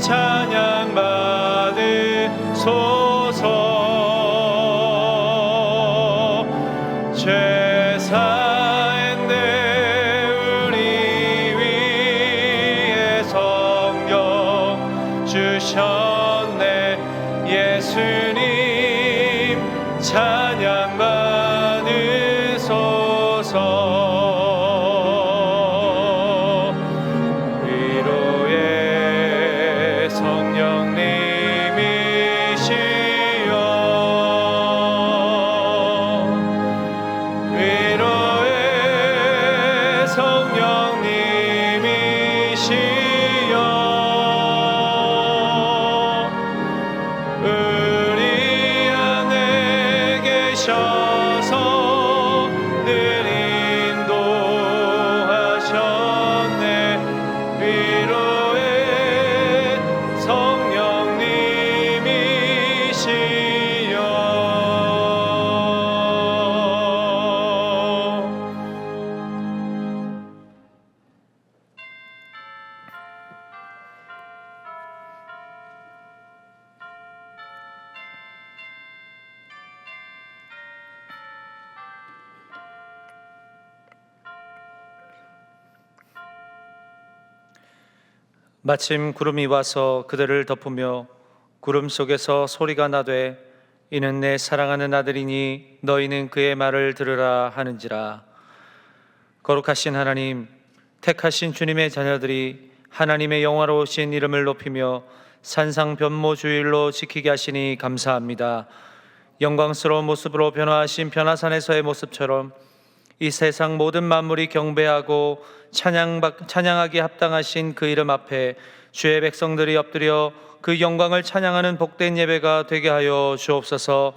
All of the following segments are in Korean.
찬양 받으소서. 죄 사했네 우리 위에 성령 주셨네. 예수님 찬양 받으소서. 마침 구름이 와서 그들을 덮으며 구름 속에서 소리가 나되 이는 내 사랑하는 아들이니 너희는 그의 말을 들으라 하는지라. 거룩하신 하나님, 택하신 주님의 자녀들이 하나님의 영화로우신 이름을 높이며 산상변모주일로 지키게 하시니 감사합니다. 영광스러운 모습으로 변화하신 변화산에서의 모습처럼 이 세상 모든 만물이 경배하고 찬양하기 합당하신 그 이름 앞에 주의 백성들이 엎드려 그 영광을 찬양하는 복된 예배가 되게 하여 주옵소서.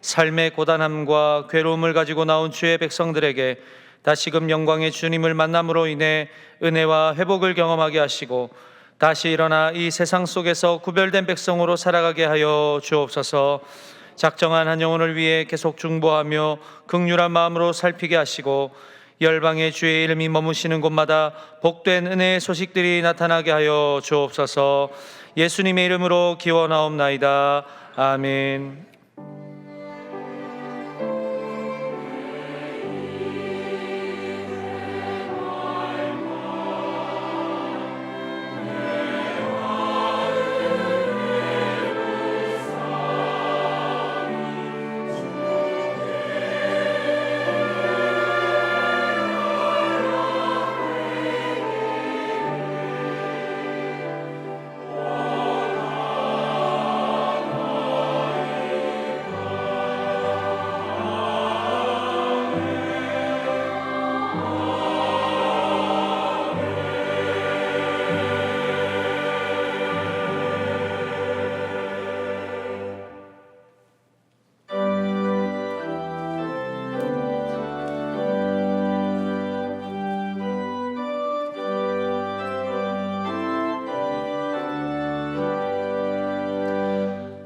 삶의 고단함과 괴로움을 가지고 나온 주의 백성들에게 다시금 영광의 주님을 만남으로 인해 은혜와 회복을 경험하게 하시고 다시 일어나 이 세상 속에서 구별된 백성으로 살아가게 하여 주옵소서. 작정한 한 영혼을 위해 계속 중보하며 긍휼한 마음으로 살피게 하시고 열방의 주의 이름이 머무시는 곳마다 복된 은혜의 소식들이 나타나게 하여 주옵소서. 예수님의 이름으로 기원하옵나이다. 아멘.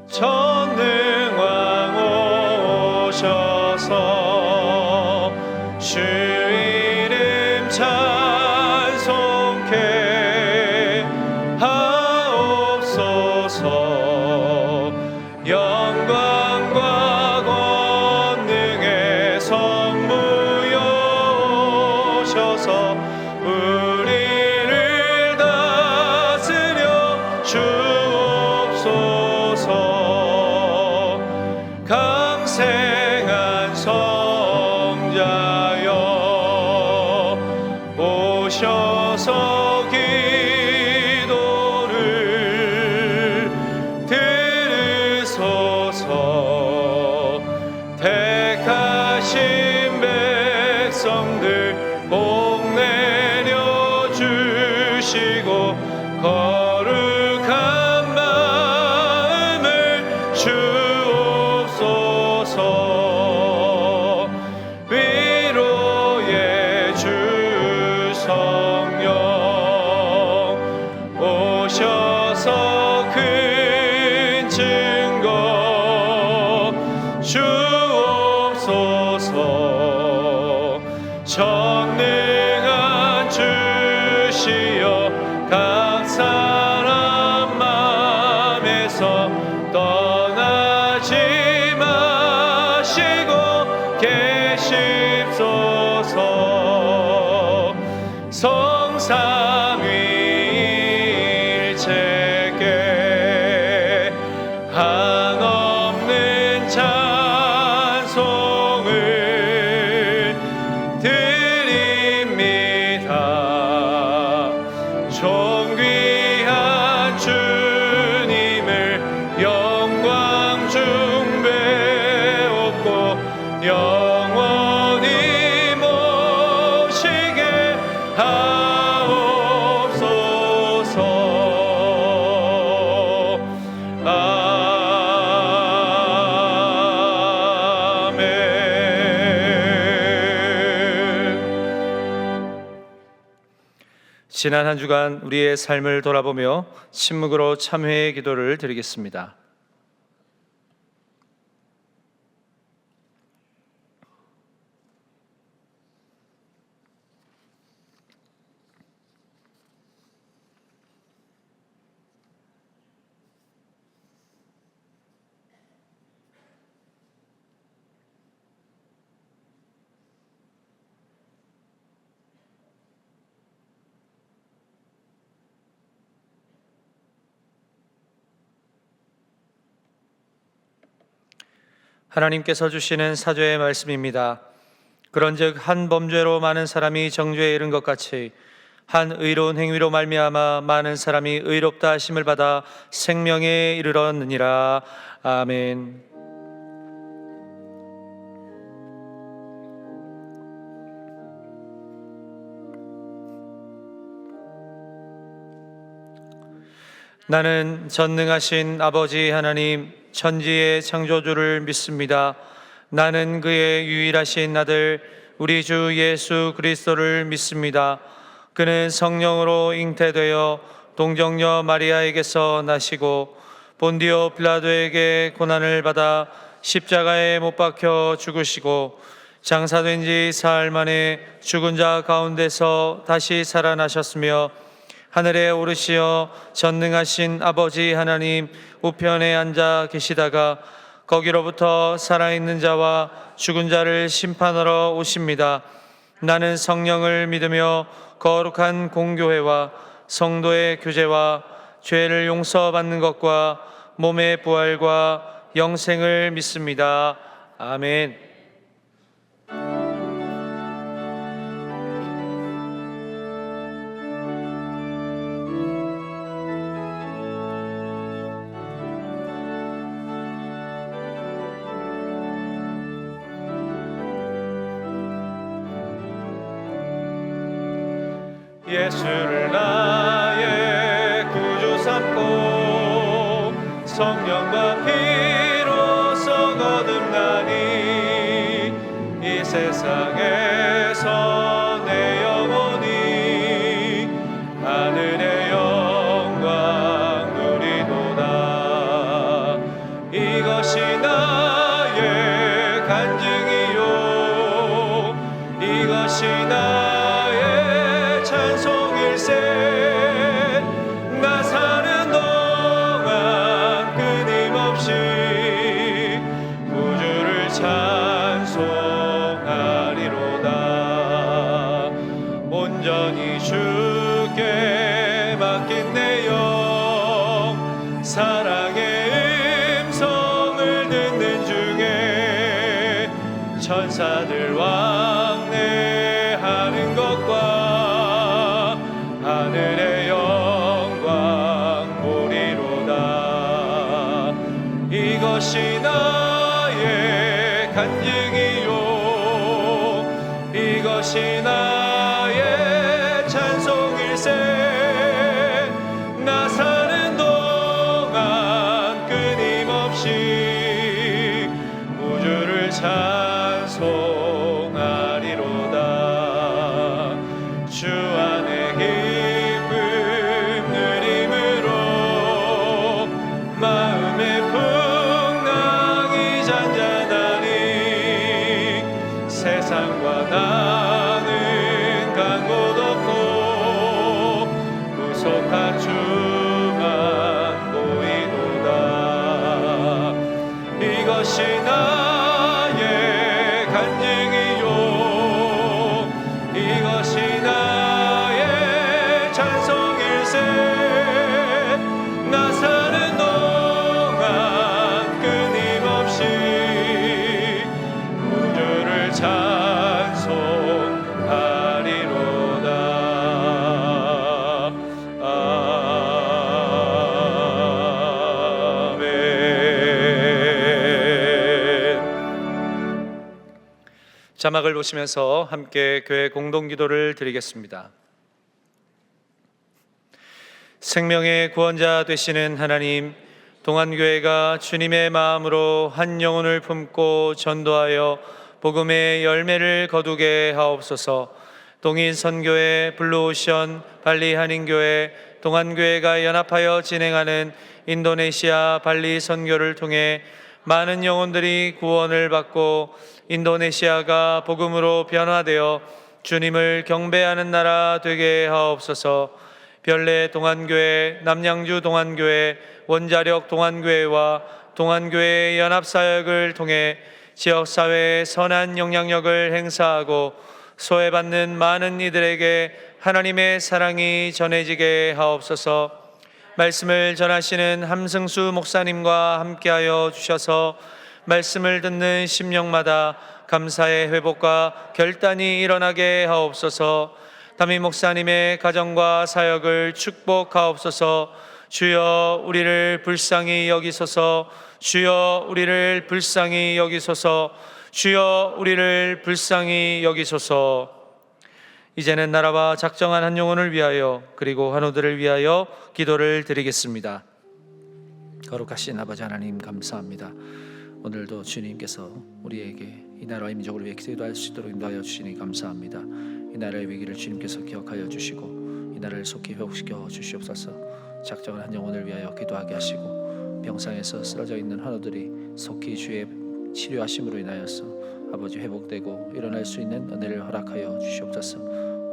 전능왕 오셔서 주 이름 찬송케 하옵소서. 영광과 권능의 성부여 오셔서 우리를 다스려 주옵소서. 강생한 성자여 오셔서 기도를 들으소서. 택하신 백성들 복 내려 주시고 거룩한 마음을 주옵소서. 위로의 주 성령 오셔서 큰 증거 주옵소서. 전능한 주시여 각 사람 앞에서 떠나지 마시고 계십소서. 성삼위일체께 한없는 찬송을 드립니다. 존귀한 주님을 영광 중배옵고 영원히 모시게 하옵소서. 아멘. 지난 한 주간 우리의 삶을 돌아보며 침묵으로 참회의 기도를 드리겠습니다. 하나님께서 주시는 사죄의 말씀입니다. 그런즉 한 범죄로 많은 사람이 정죄에 이른 것 같이 한 의로운 행위로 말미암아 많은 사람이 의롭다 하심을 받아 생명에 이르렀느니라. 아멘. 나는 전능하신 아버지 하나님 천지의 창조주를 믿습니다. 나는 그의 유일하신 아들 우리 주 예수 그리스도를 믿습니다. 그는 성령으로 잉태되어 동정녀 마리아에게서 나시고 본디오 빌라도에게 고난을 받아 십자가에 못 박혀 죽으시고 장사된 지 사흘 만에 죽은 자 가운데서 다시 살아나셨으며 하늘에 오르시어 전능하신 아버지 하나님 우편에 앉아 계시다가 거기로부터 살아있는 자와 죽은 자를 심판하러 오십니다. 나는 성령을 믿으며 거룩한 공교회와 성도의 교제와 죄를 용서받는 것과 몸의 부활과 영생을 믿습니다. 아멘. 예수를 나의 구주 삼고 성령과 피로써 거듭나니 이 세상에서 내 영혼이 하늘의 영광 누리도다. 이것이 나의 간증이요 이것이 나의 찬송일세. 나 사는 동안 끊임없이 구주를 찬송하리로다. 온전히 주께 맡긴 내 영 사랑의 음성을 듣는 중에 천사들 왕래하는 것과 하늘의 영광 보리로다. 이것이 나의 간증이요 이것이 나의 찬송일세. 나 사는 동안 끊임없이 구주를 찬송하리로다. 주 안에 기쁨 누림으로 마음의 풍랑이 잔잔하니 세상과 나는 자막을 보시면서 함께 교회 공동기도를 드리겠습니다. 생명의 구원자 되시는 하나님, 동안교회가 주님의 마음으로 한 영혼을 품고 전도하여 복음의 열매를 거두게 하옵소서. 동인선교회, 블루오션, 발리 한인교회, 동안교회가 연합하여 진행하는 인도네시아 발리 선교를 통해 많은 영혼들이 구원을 받고 인도네시아가 복음으로 변화되어 주님을 경배하는 나라 되게 하옵소서. 별내 동안교회, 남양주 동안교회, 원자력 동안교회와 동안교회의 연합사역을 통해 지역사회에 선한 영향력을 행사하고 소외받는 많은 이들에게 하나님의 사랑이 전해지게 하옵소서. 말씀을 전하시는 함승수 목사님과 함께하여 주셔서 말씀을 듣는 심령마다 감사의 회복과 결단이 일어나게 하옵소서. 담임 목사님의 가정과 사역을 축복하옵소서. 주여 우리를 불쌍히 여기소서. 주여 우리를 불쌍히 여기소서. 주여 우리를 불쌍히 여기소서. 이제는 나라와 작정한 한 영혼을 위하여 그리고 환우들을 위하여 기도를 드리겠습니다. 거룩하신 아버지 하나님, 감사합니다. 오늘도 주님께서 우리에게 이 나라와 민족을 위해 기도할 수 있도록 인도하여 주시니 감사합니다. 이 나라의 위기를 주님께서 기억하여 주시고 이 나라를 속히 회복시켜 주시옵소서. 작정한 한 영혼을 위하여 기도하게 하시고 병상에서 쓰러져 있는 환우들이 속히 주의 치료하심으로 인하여서 아버지 회복되고 일어날 수 있는 은혜를 허락하여 주시옵소서.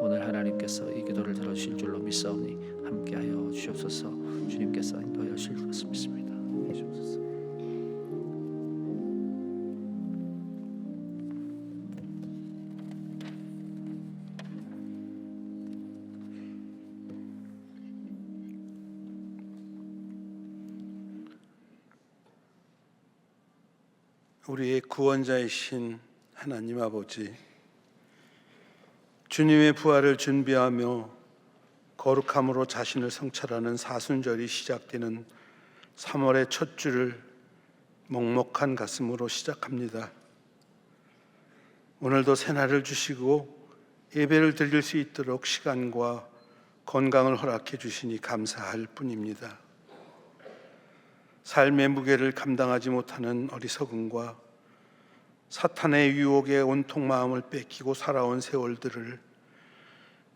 오늘 하나님께서 이 기도를 들어주실 줄로 믿사오니 함께하여 주시옵소서. 주님께서 인도하여 주실 줄 믿습니다. 우리의 구원자이신 하나님 아버지, 주님의 부활을 준비하며 거룩함으로 자신을 성찰하는 사순절이 시작되는 3월의 첫 주를 먹먹한 가슴으로 시작합니다. 오늘도 새날을 주시고 예배를 드릴 수 있도록 시간과 건강을 허락해 주시니 감사할 뿐입니다. 삶의 무게를 감당하지 못하는 어리석음과 사탄의 유혹에 온통 마음을 뺏기고 살아온 세월들을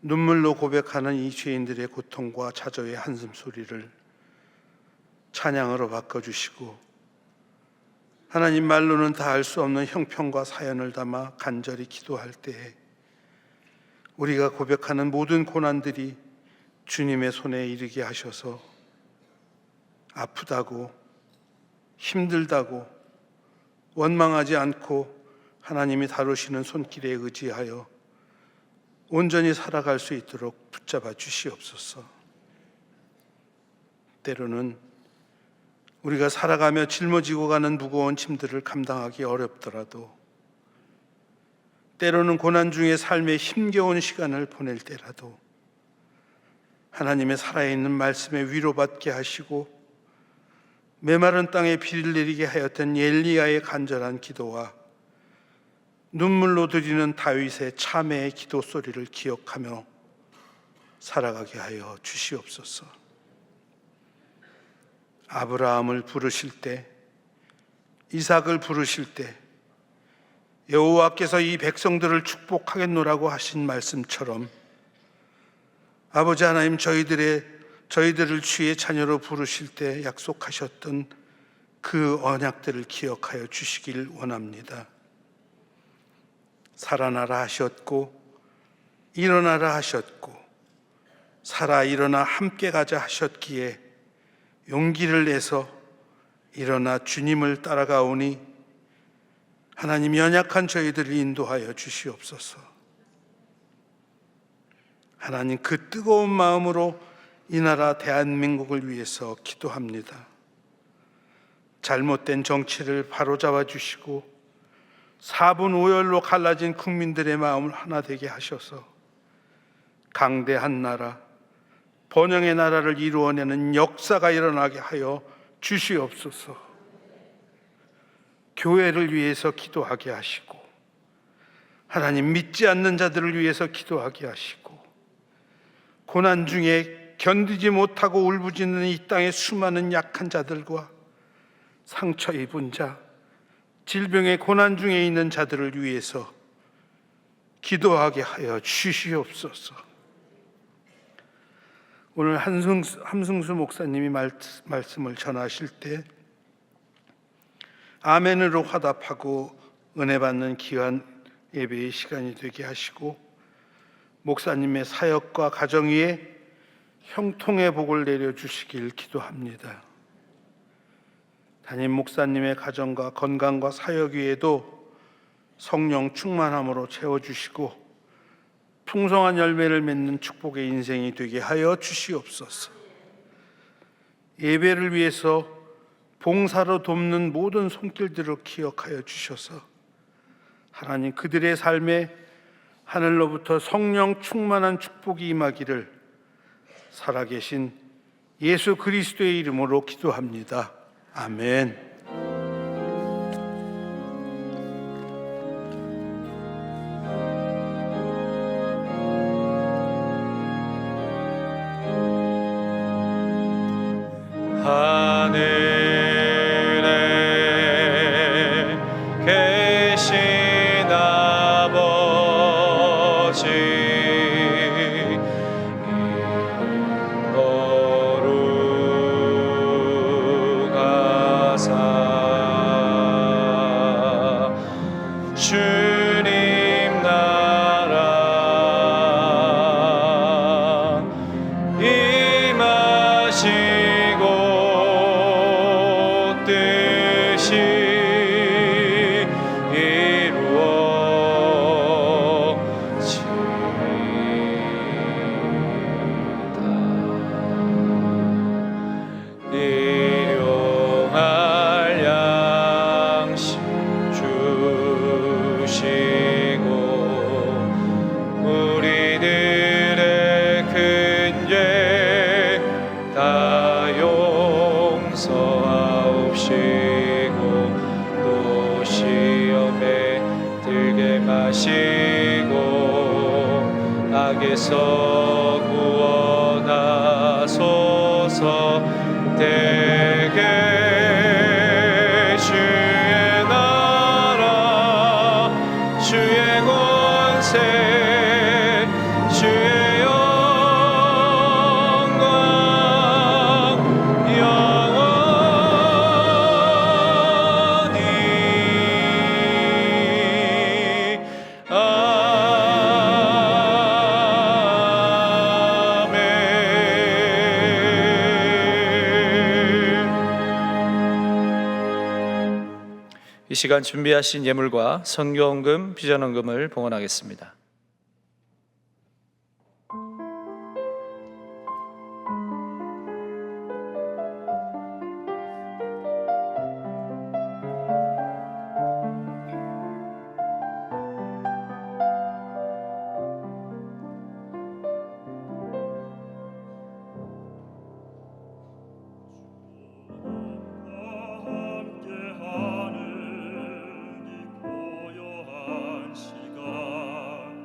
눈물로 고백하는 이 죄인들의 고통과 자저의 한숨소리를 찬양으로 바꿔주시고 하나님 말로는 다 알 수 없는 형편과 사연을 담아 간절히 기도할 때에 우리가 고백하는 모든 고난들이 주님의 손에 이르게 하셔서 아프다고 힘들다고 원망하지 않고 하나님이 다루시는 손길에 의지하여 온전히 살아갈 수 있도록 붙잡아 주시옵소서. 때로는 우리가 살아가며 짊어지고 가는 무거운 짐들을 감당하기 어렵더라도, 때로는 고난 중에 삶의 힘겨운 시간을 보낼 때라도 하나님의 살아있는 말씀에 위로받게 하시고 메마른 땅에 비를 내리게 하였던 엘리야의 간절한 기도와 눈물로 드리는 다윗의 참회의 기도 소리를 기억하며 살아가게 하여 주시옵소서. 아브라함을 부르실 때, 이삭을 부르실 때 여호와께서 이 백성들을 축복하겠노라고 하신 말씀처럼 아버지 하나님, 저희들을 주의 자녀로 부르실 때 약속하셨던 그 언약들을 기억하여 주시길 원합니다. 살아나라 하셨고 일어나라 하셨고 살아 일어나 함께 가자 하셨기에 용기를 내서 일어나 주님을 따라가오니 하나님, 연약한 저희들을 인도하여 주시옵소서. 하나님, 그 뜨거운 마음으로 이 나라 대한민국을 위해서 기도합니다. 잘못된 정치를 바로잡아 주시고 사분오열로 갈라진 국민들의 마음을 하나 되게 하셔서 강대한 나라, 번영의 나라를 이루어내는 역사가 일어나게 하여 주시옵소서. 교회를 위해서 기도하게 하시고 하나님, 믿지 않는 자들을 위해서 기도하게 하시고, 고난 중에 견디지 못하고 울부짖는 이 땅의 수많은 약한 자들과 상처 입은 자, 질병의 고난 중에 있는 자들을 위해서 기도하게 하여 주시옵소서. 오늘 함승수 목사님이 말씀을 전하실 때 아멘으로 화답하고 은혜 받는 귀한 예배의 시간이 되게 하시고, 목사님의 사역과 가정 위에 형통의 복을 내려주시길 기도합니다. 담임 목사님의 가정과 건강과 사역 위에도 성령 충만함으로 채워주시고 풍성한 열매를 맺는 축복의 인생이 되게 하여 주시옵소서. 예배를 위해서 봉사로 돕는 모든 손길들을 기억하여 주셔서 하나님, 그들의 삶에 하늘로부터 성령 충만한 축복이 임하기를 살아계신 예수 그리스도의 이름으로 기도합니다. 아멘. 하늘에 계신 아버지, 거룩하사 주님 나라 임하시고 뜻이 이루어지이다. 일용할 양식 주시고 우리들의 큰 죄 다 용서하옵시고 또 시험에 들게 마시고 악에서 구원하소서. 대개 주의 나라 주의 권세 주의 영광 영원히 이 시간 준비하신 예물과 성경헌금, 비전헌금을 봉헌하겠습니다. 함께하는 이 고요한 시간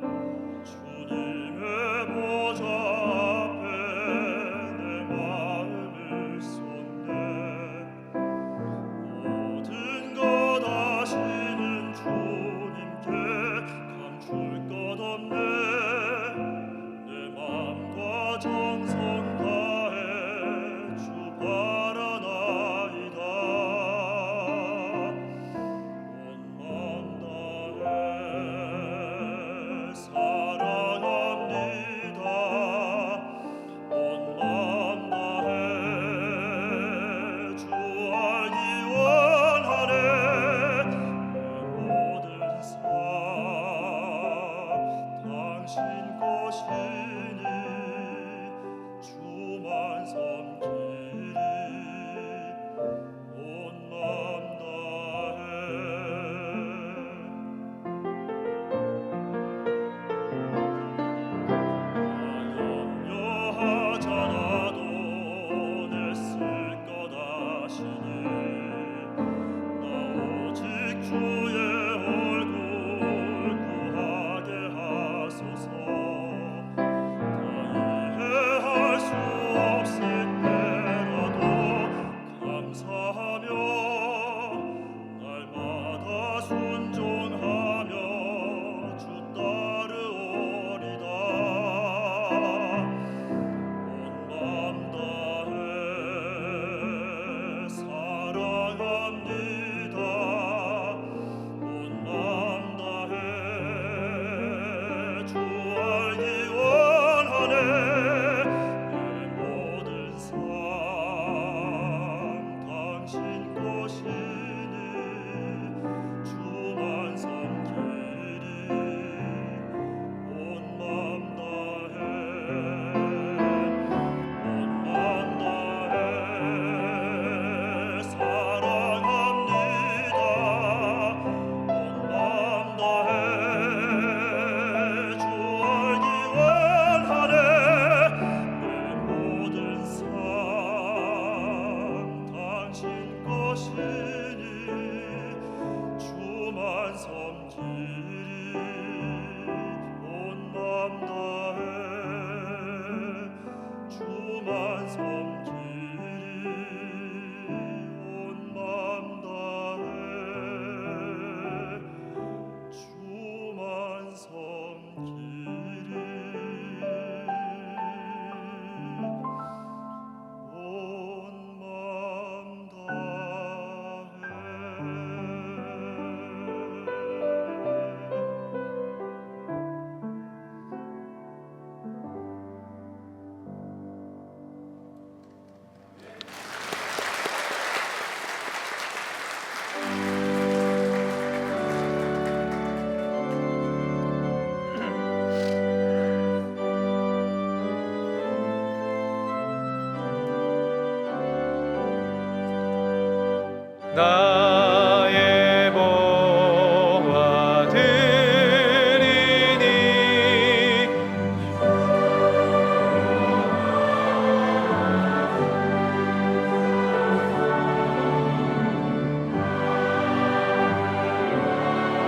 나의 보화 드리니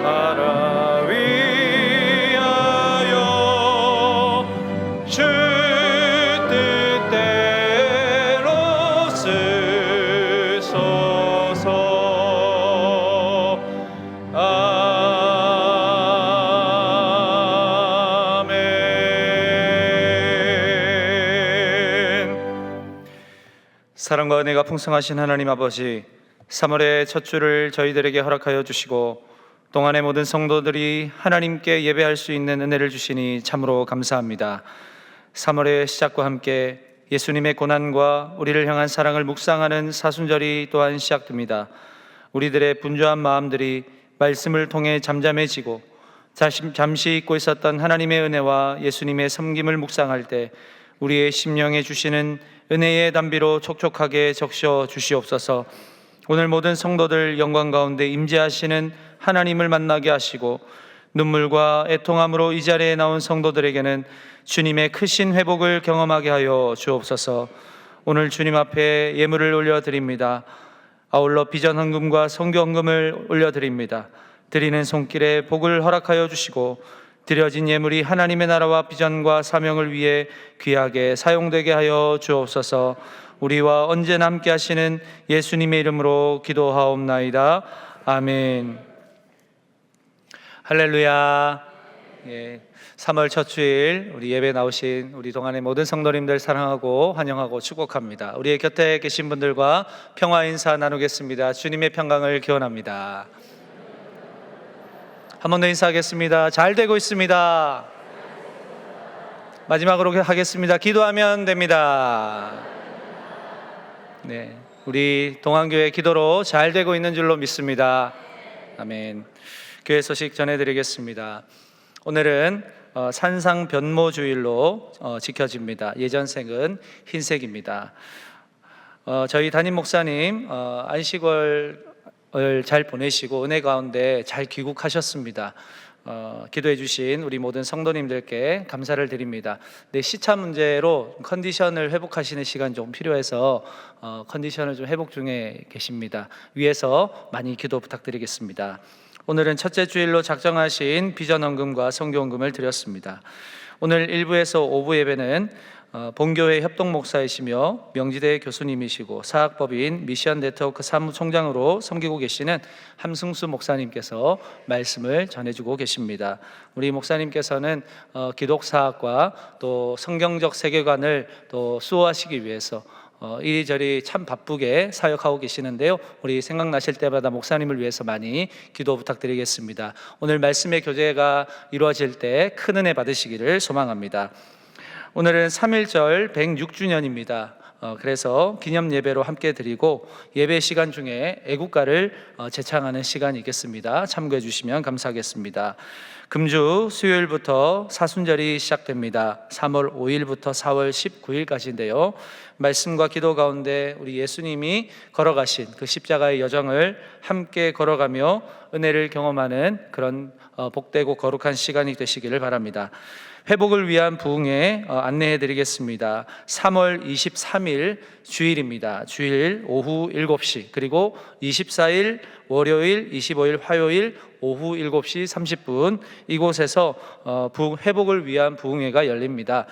나라 위하여 주 뜻대로 쓰소서. 아멘. 사랑과 은혜가 풍성하신 하나님 아버지, 3월의 첫 주를 저희들에게 허락하여 주시고 동안의 모든 성도들이 하나님께 예배할 수 있는 은혜를 주시니 참으로 감사합니다. 3월의 시작과 함께 예수님의 고난과 우리를 향한 사랑을 묵상하는 사순절이 또한 시작됩니다. 우리들의 분주한 마음들이 말씀을 통해 잠잠해지고 잠시 잊고 있었던 하나님의 은혜와 예수님의 섬김을 묵상할 때 우리의 심령에 주시는 은혜의 담비로 촉촉하게 적셔 주시옵소서. 오늘 모든 성도들 영광 가운데 임재하시는 하나님을 만나게 하시고 눈물과 애통함으로 이 자리에 나온 성도들에게는 주님의 크신 회복을 경험하게 하여 주옵소서. 오늘 주님 앞에 예물을 올려드립니다. 아울러 비전 헌금과 선교 헌금을 올려드립니다. 드리는 손길에 복을 허락하여 주시고 드려진 예물이 하나님의 나라와 비전과 사명을 위해 귀하게 사용되게 하여 주옵소서. 우리와 언제나 함께 하시는 예수님의 이름으로 기도하옵나이다. 아멘. 할렐루야. 3월 첫 주일 우리 예배 나오신 우리 동안의 모든 성도님들 사랑하고 환영하고 축복합니다. 우리의 곁에 계신 분들과 평화 인사 나누겠습니다. 주님의 평강을 기원합니다. 한 번 더 인사하겠습니다. 잘 되고 있습니다. 마지막으로 하겠습니다. 기도하면 됩니다. 네, 우리 동안교회 기도로 잘 되고 있는 줄로 믿습니다. 아멘. 교회 소식 전해드리겠습니다. 오늘은 산상 변모주일로 지켜집니다. 예전색은 흰색입니다. 저희 담임 목사님 안식월을 잘 보내시고 은혜 가운데 잘 귀국하셨습니다. 기도해 주신 우리 모든 성도님들께 감사를 드립니다. 네, 시차 문제로 컨디션을 회복하시는 시간 좀 필요해서 컨디션을 좀 회복 중에 계십니다. 위에서 많이 기도 부탁드리겠습니다. 오늘은 첫째 주일로 작정하신 비전 헌금과 선교 헌금을 드렸습니다. 오늘 1부에서 5부 예배는 본교회 협동 목사이시며 명지대 교수님이시고 사학법인 미션 네트워크 사무총장으로 섬기고 계시는 함승수 목사님께서 말씀을 전해주고 계십니다. 우리 목사님께서는 기독사학과 또 성경적 세계관을 또 수호하시기 위해서 이리저리 참 바쁘게 사역하고 계시는데요. 우리 생각나실 때마다 목사님을 위해서 많이 기도 부탁드리겠습니다. 오늘 말씀의 교제가 이루어질 때 큰 은혜 받으시기를 소망합니다. 오늘은 3.1절 106주년입니다. 그래서 기념 예배로 함께 드리고 예배 시간 중에 애국가를 제창하는 시간이 있겠습니다. 참고해 주시면 감사하겠습니다. 금주 수요일부터 사순절이 시작됩니다. 3월 5일부터 4월 19일까지인데요. 말씀과 기도 가운데 우리 예수님이 걸어가신 그 십자가의 여정을 함께 걸어가며 은혜를 경험하는 그런 복되고 거룩한 시간이 되시기를 바랍니다. 회복을 위한 부흥회 안내해 드리겠습니다. 3월 23일 주일입니다. 주일 오후 7시, 그리고 24일 월요일, 25일 화요일 오후 7시 30분 이곳에서 회복을 위한 부흥회가 열립니다.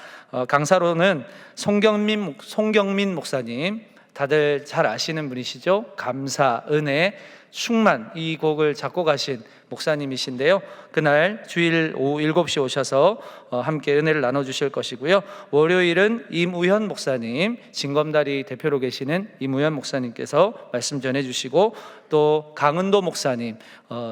강사로는 송경민 목사님, 다들 잘 아시는 분이시죠? 감사, 은혜, 충만, 이 곡을 작곡하신 목사님이신데요. 그날 주일 오후 7시 오셔서 함께 은혜를 나눠주실 것이고요. 월요일은 임우현 목사님, 진검다리 대표로 계시는 임우현 목사님께서 말씀 전해주시고, 또 강은도 목사님,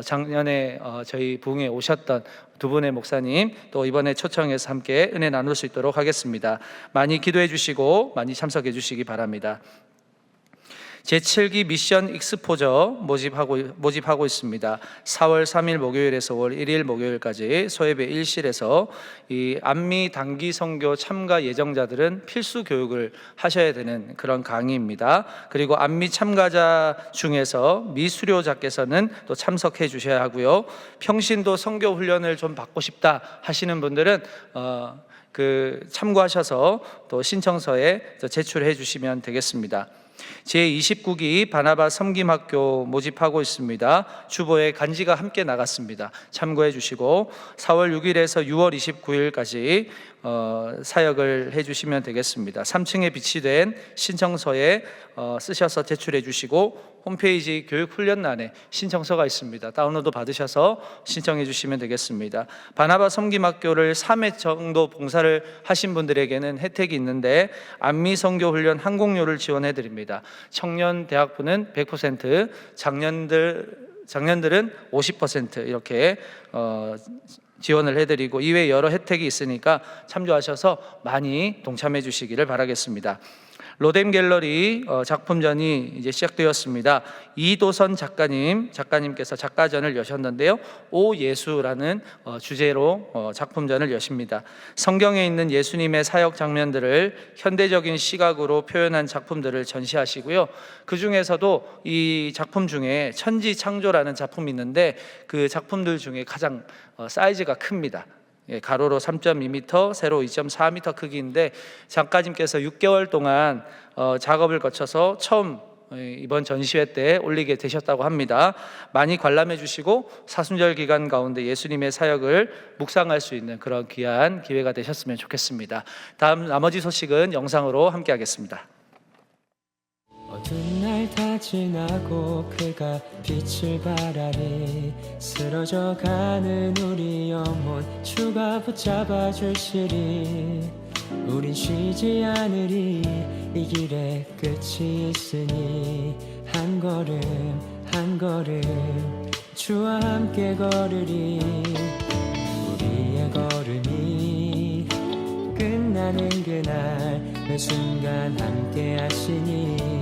작년에 저희 부흥에 오셨던 두 분의 목사님, 또 이번에 초청해서 함께 은혜 나눌 수 있도록 하겠습니다. 많이 기도해 주시고 많이 참석해 주시기 바랍니다. 제7기 미션 익스포저 모집하고 있습니다. 4월 3일 목요일에서 5월 1일 목요일까지 소예배 1실에서 이 안미 단기 선교 참가 예정자들은 필수 교육을 하셔야 되는 그런 강의입니다. 그리고 안미 참가자 중에서 미수료자께서는 또 참석해 주셔야 하고요. 평신도 선교 훈련을 좀 받고 싶다 하시는 분들은 참고하셔서 또 신청서에 제출해 주시면 되겠습니다. 제29기 바나바 섬김학교 모집하고 있습니다. 주보에 간지가 함께 나갔습니다. 참고해 주시고 4월 6일에서 6월 29일까지 사역을 해주시면 되겠습니다. 3층에 비치된 신청서에 쓰셔서 제출해 주시고 홈페이지 교육훈련란에 신청서가 있습니다. 다운로드 받으셔서 신청해 주시면 되겠습니다. 바나바 섬김학교를 3회 정도 봉사를 하신 분들에게는 혜택이 있는데 안미 선교훈련 항공료를 지원해 드립니다. 청년 대학부는 100%, 장년들은 50% 이렇게 지원을 해드리고 이외에 여러 혜택이 있으니까 참조하셔서 많이 동참해 주시기를 바라겠습니다. 로뎀 갤러리 작품전이 이제 시작되었습니다. 이도선 작가님께서 작가전을 여셨는데요. 오 예수라는 주제로 작품전을 여십니다. 성경에 있는 예수님의 사역 장면들을 현대적인 시각으로 표현한 작품들을 전시하시고요. 그 중에서도 이 작품 중에 천지창조라는 작품이 있는데 그 작품들 중에 가장 사이즈가 큽니다. 가로로 3.2m, 세로 2.4m 크기인데 작가님께서 6개월 동안 작업을 거쳐서 처음 이번 전시회 때 올리게 되셨다고 합니다. 많이 관람해 주시고 사순절 기간 가운데 예수님의 사역을 묵상할 수 있는 그런 귀한 기회가 되셨으면 좋겠습니다. 다음 나머지 소식은 영상으로 함께 하겠습니다. 어두운 날 다 지나고 그가 빛을 바라니 쓰러져가는 우리 영혼 주가 붙잡아 주시리. 우린 쉬지 않으리. 이 길에 끝이 있으니 한 걸음 한 걸음 주와 함께 걸으리. 우리의 걸음이 끝나는 그날 매 순간 함께 하시니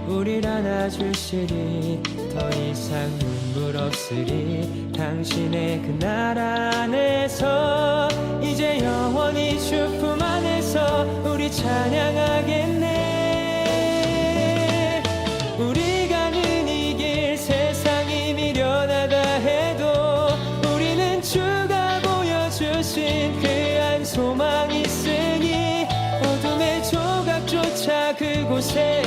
우릴 안아주시리. 더 이상 눈물 없으리. 당신의 그 나라 안에서 이제 영원히 주 품 안에서 우리 찬양하겠네. 우리 가는 이 길 세상이 미련하다 해도 우리는 주가 보여주신 그 한 소망 있으니 어둠의 조각조차 그곳에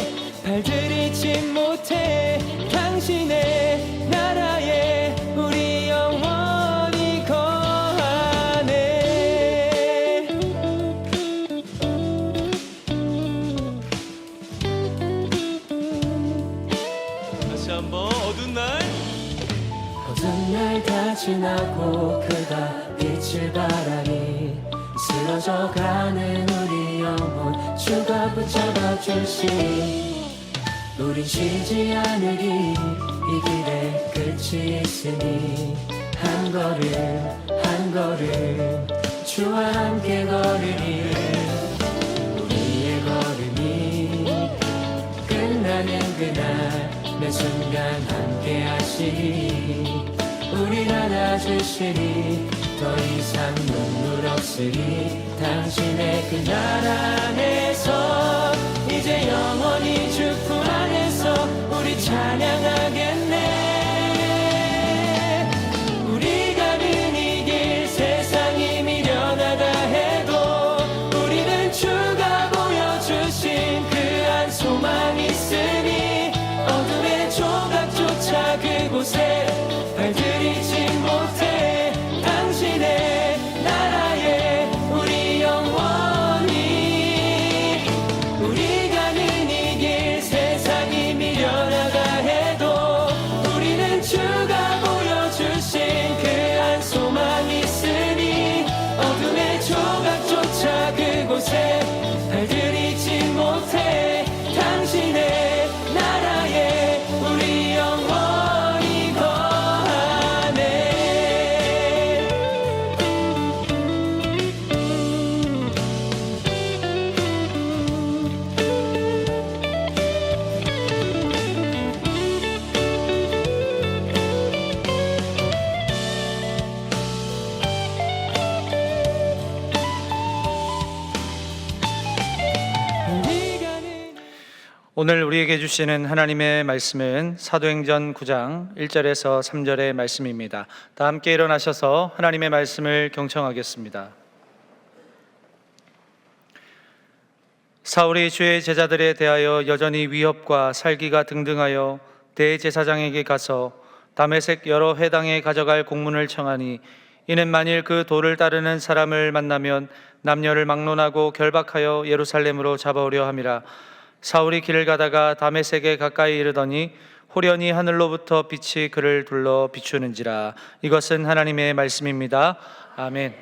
발들이지 못해. 당신의 나라에 우리 영원히 거하네. 다시 한번 어두운 날 다 지나고 그가 빛을 바라니 쓰러져가는 우리 영혼 주가 붙잡아 주시니 우린 쉬지 않으리. 이 길에 끝이 있으니 한 걸음 한 걸음 주와 함께 걸으리. 우리의 걸음이 그날 매 순간 함께 하시리 우릴 안아주시리 더 이상 눈물 없으리 당신의 그 나라 안에서 이제 영원히 주품 안에서 우리 찬양하겠네 우리가 가는 이 길 세상이 미련하다 해도 우리는 주가 보여주신 그 한 소망 있으니 어둠의 조각조차 그곳에 발들이지 못해 당신의 나라에 우리 영원히 우리 가는 이 길 세상이 미련하다 해도 우리는 주가 보여주신 그 한 소망 있으니 어둠의 조각조차 그곳에 발들이지 못해 당신의 나라에 우리 영원히 거하네 오늘 우리에게 주시는 하나님의 말씀은 사도행전 9장 1절에서 3절의 말씀입니다. 다 함께 일어나셔서 하나님의 말씀을 경청하겠습니다. 사울이 주의 제자들에 대하여 여전히 위협과 살기가 등등하여 대제사장에게 가서 다메섹 여러 회당에 가져갈 공문을 청하니 이는 만일 그 도를 따르는 사람을 만나면 남녀를 막론하고 결박하여 예루살렘으로 잡아오려 함이라. 사울이 길을 가다가 다메섹에 가까이 이르더니 호련히 하늘로부터 빛이 그를 둘러 비추는지라. 이것은 하나님의 말씀입니다. 아멘.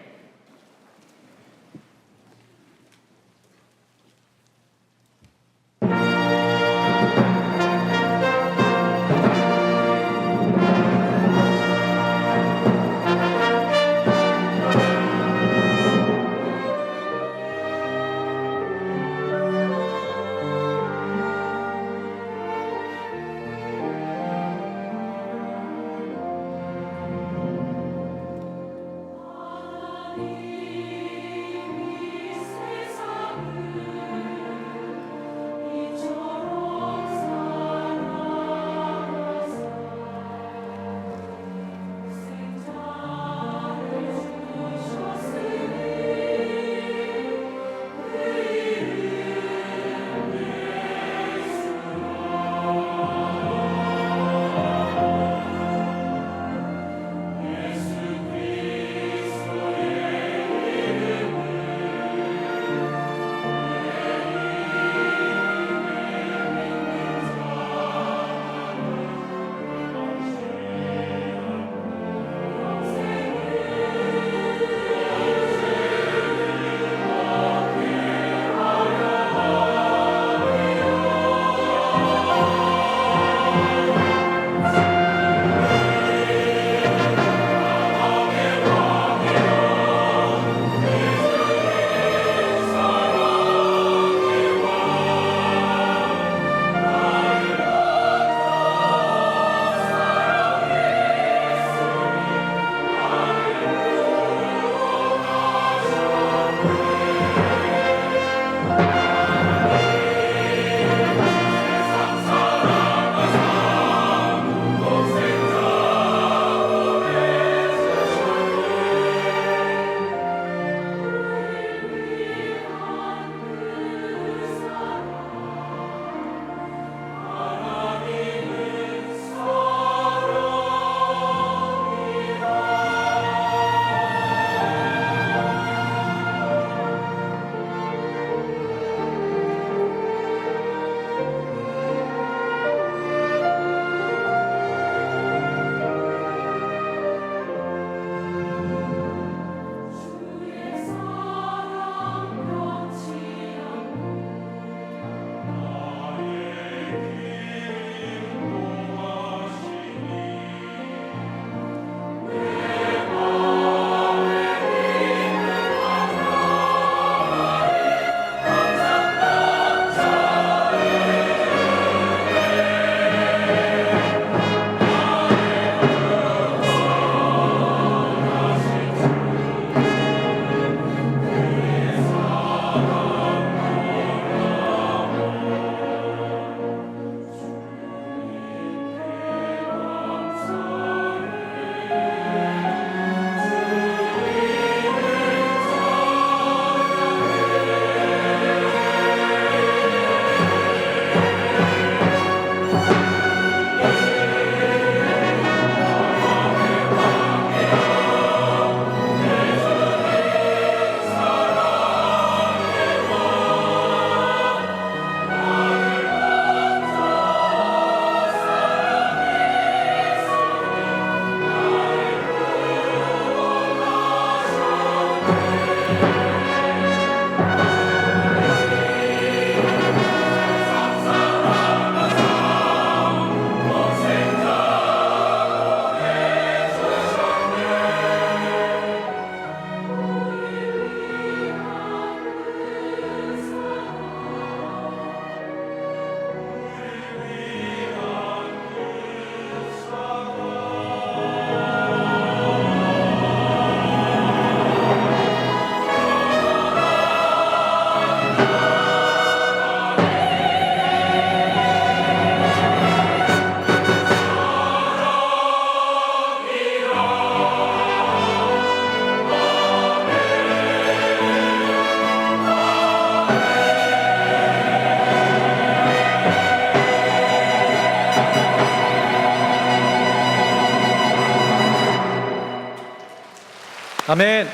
아멘.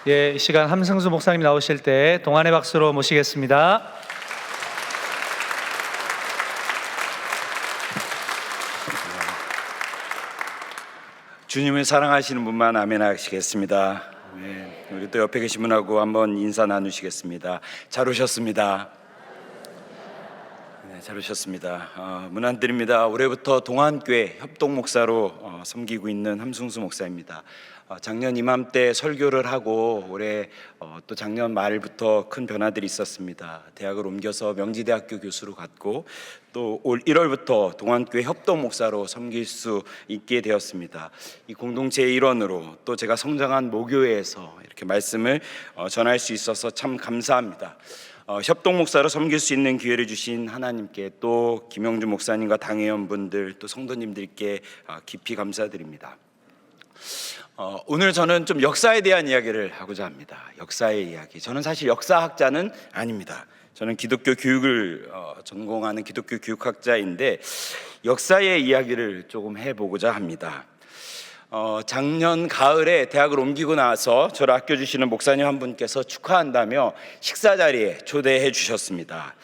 예, 이 시간 함승수 목사님 나오실 때 동안의 박수로 모시겠습니다. 주님을 사랑하시는 분만 아멘 하시겠습니다. 아멘. 우리 또 옆에 계신 분하고 한번 인사 나누시겠습니다. 잘 오셨습니다. 네, 잘 오셨습니다. 문안드립니다. 올해부터 동안교회 협동목사로 섬기고 있는 함승수 목사입니다. 작년 이맘때 설교를 하고 올해 또 작년 말부터 큰 변화들이 있었습니다. 대학을 옮겨서 명지대학교 교수로 갔고 또 올 1월부터 동안교회 협동목사로 섬길 수 있게 되었습니다. 이 공동체의 일원으로 또 제가 성장한 모교회에서 이렇게 말씀을 전할 수 있어서 참 감사합니다. 협동목사로 섬길 수 있는 기회를 주신 하나님께 또 김영준 목사님과 당회원분들 또 성도님들께 깊이 감사드립니다. 오늘 저는 좀 역사에 대한 이야기를 하고자 합니다. 역사의 이야기. 저는 사실 역사학자는 아닙니다. 저는 기독교 교육을 전공하는 기독교 교육학자인데 역사의 이야기를 조금 해보고자 합니다. 작년 가을에 대학을 옮기고 나서 저를 아껴주시는 목사님 한 분께서 축하한다며 식사 자리에 초대해 주셨습니다.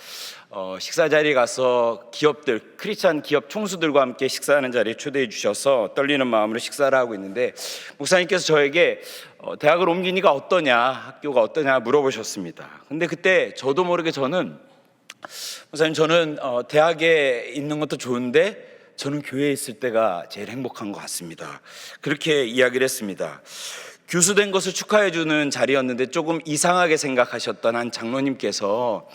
식사 자리에 가서 기업들, 크리스찬 기업 총수들과 함께 식사하는 자리에 초대해 주셔서 떨리는 마음으로 식사를 하고 있는데 목사님께서 저에게 대학을 옮기니까 어떠냐, 학교가 어떠냐 물어보셨습니다. 근데 그때 저도 모르게 저는 목사님 저는 대학에 있는 것도 좋은데 저는 교회에 있을 때가 제일 행복한 것 같습니다. 그렇게 이야기를 했습니다. 교수된 것을 축하해주는 자리였는데 조금 이상하게 생각하셨던 한 장로님께서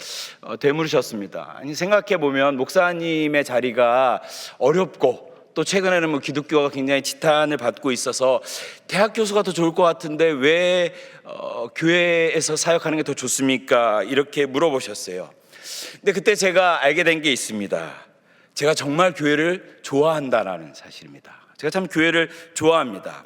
되물으셨습니다. 아니 생각해보면 목사님의 자리가 어렵고 또 최근에는 뭐 기독교가 굉장히 지탄을 받고 있어서 대학 교수가 더 좋을 것 같은데 왜 교회에서 사역하는 게 더 좋습니까? 이렇게 물어보셨어요. 근데 그때 제가 알게 된 게 있습니다. 제가 정말 교회를 좋아한다라는 사실입니다. 제가 참 교회를 좋아합니다.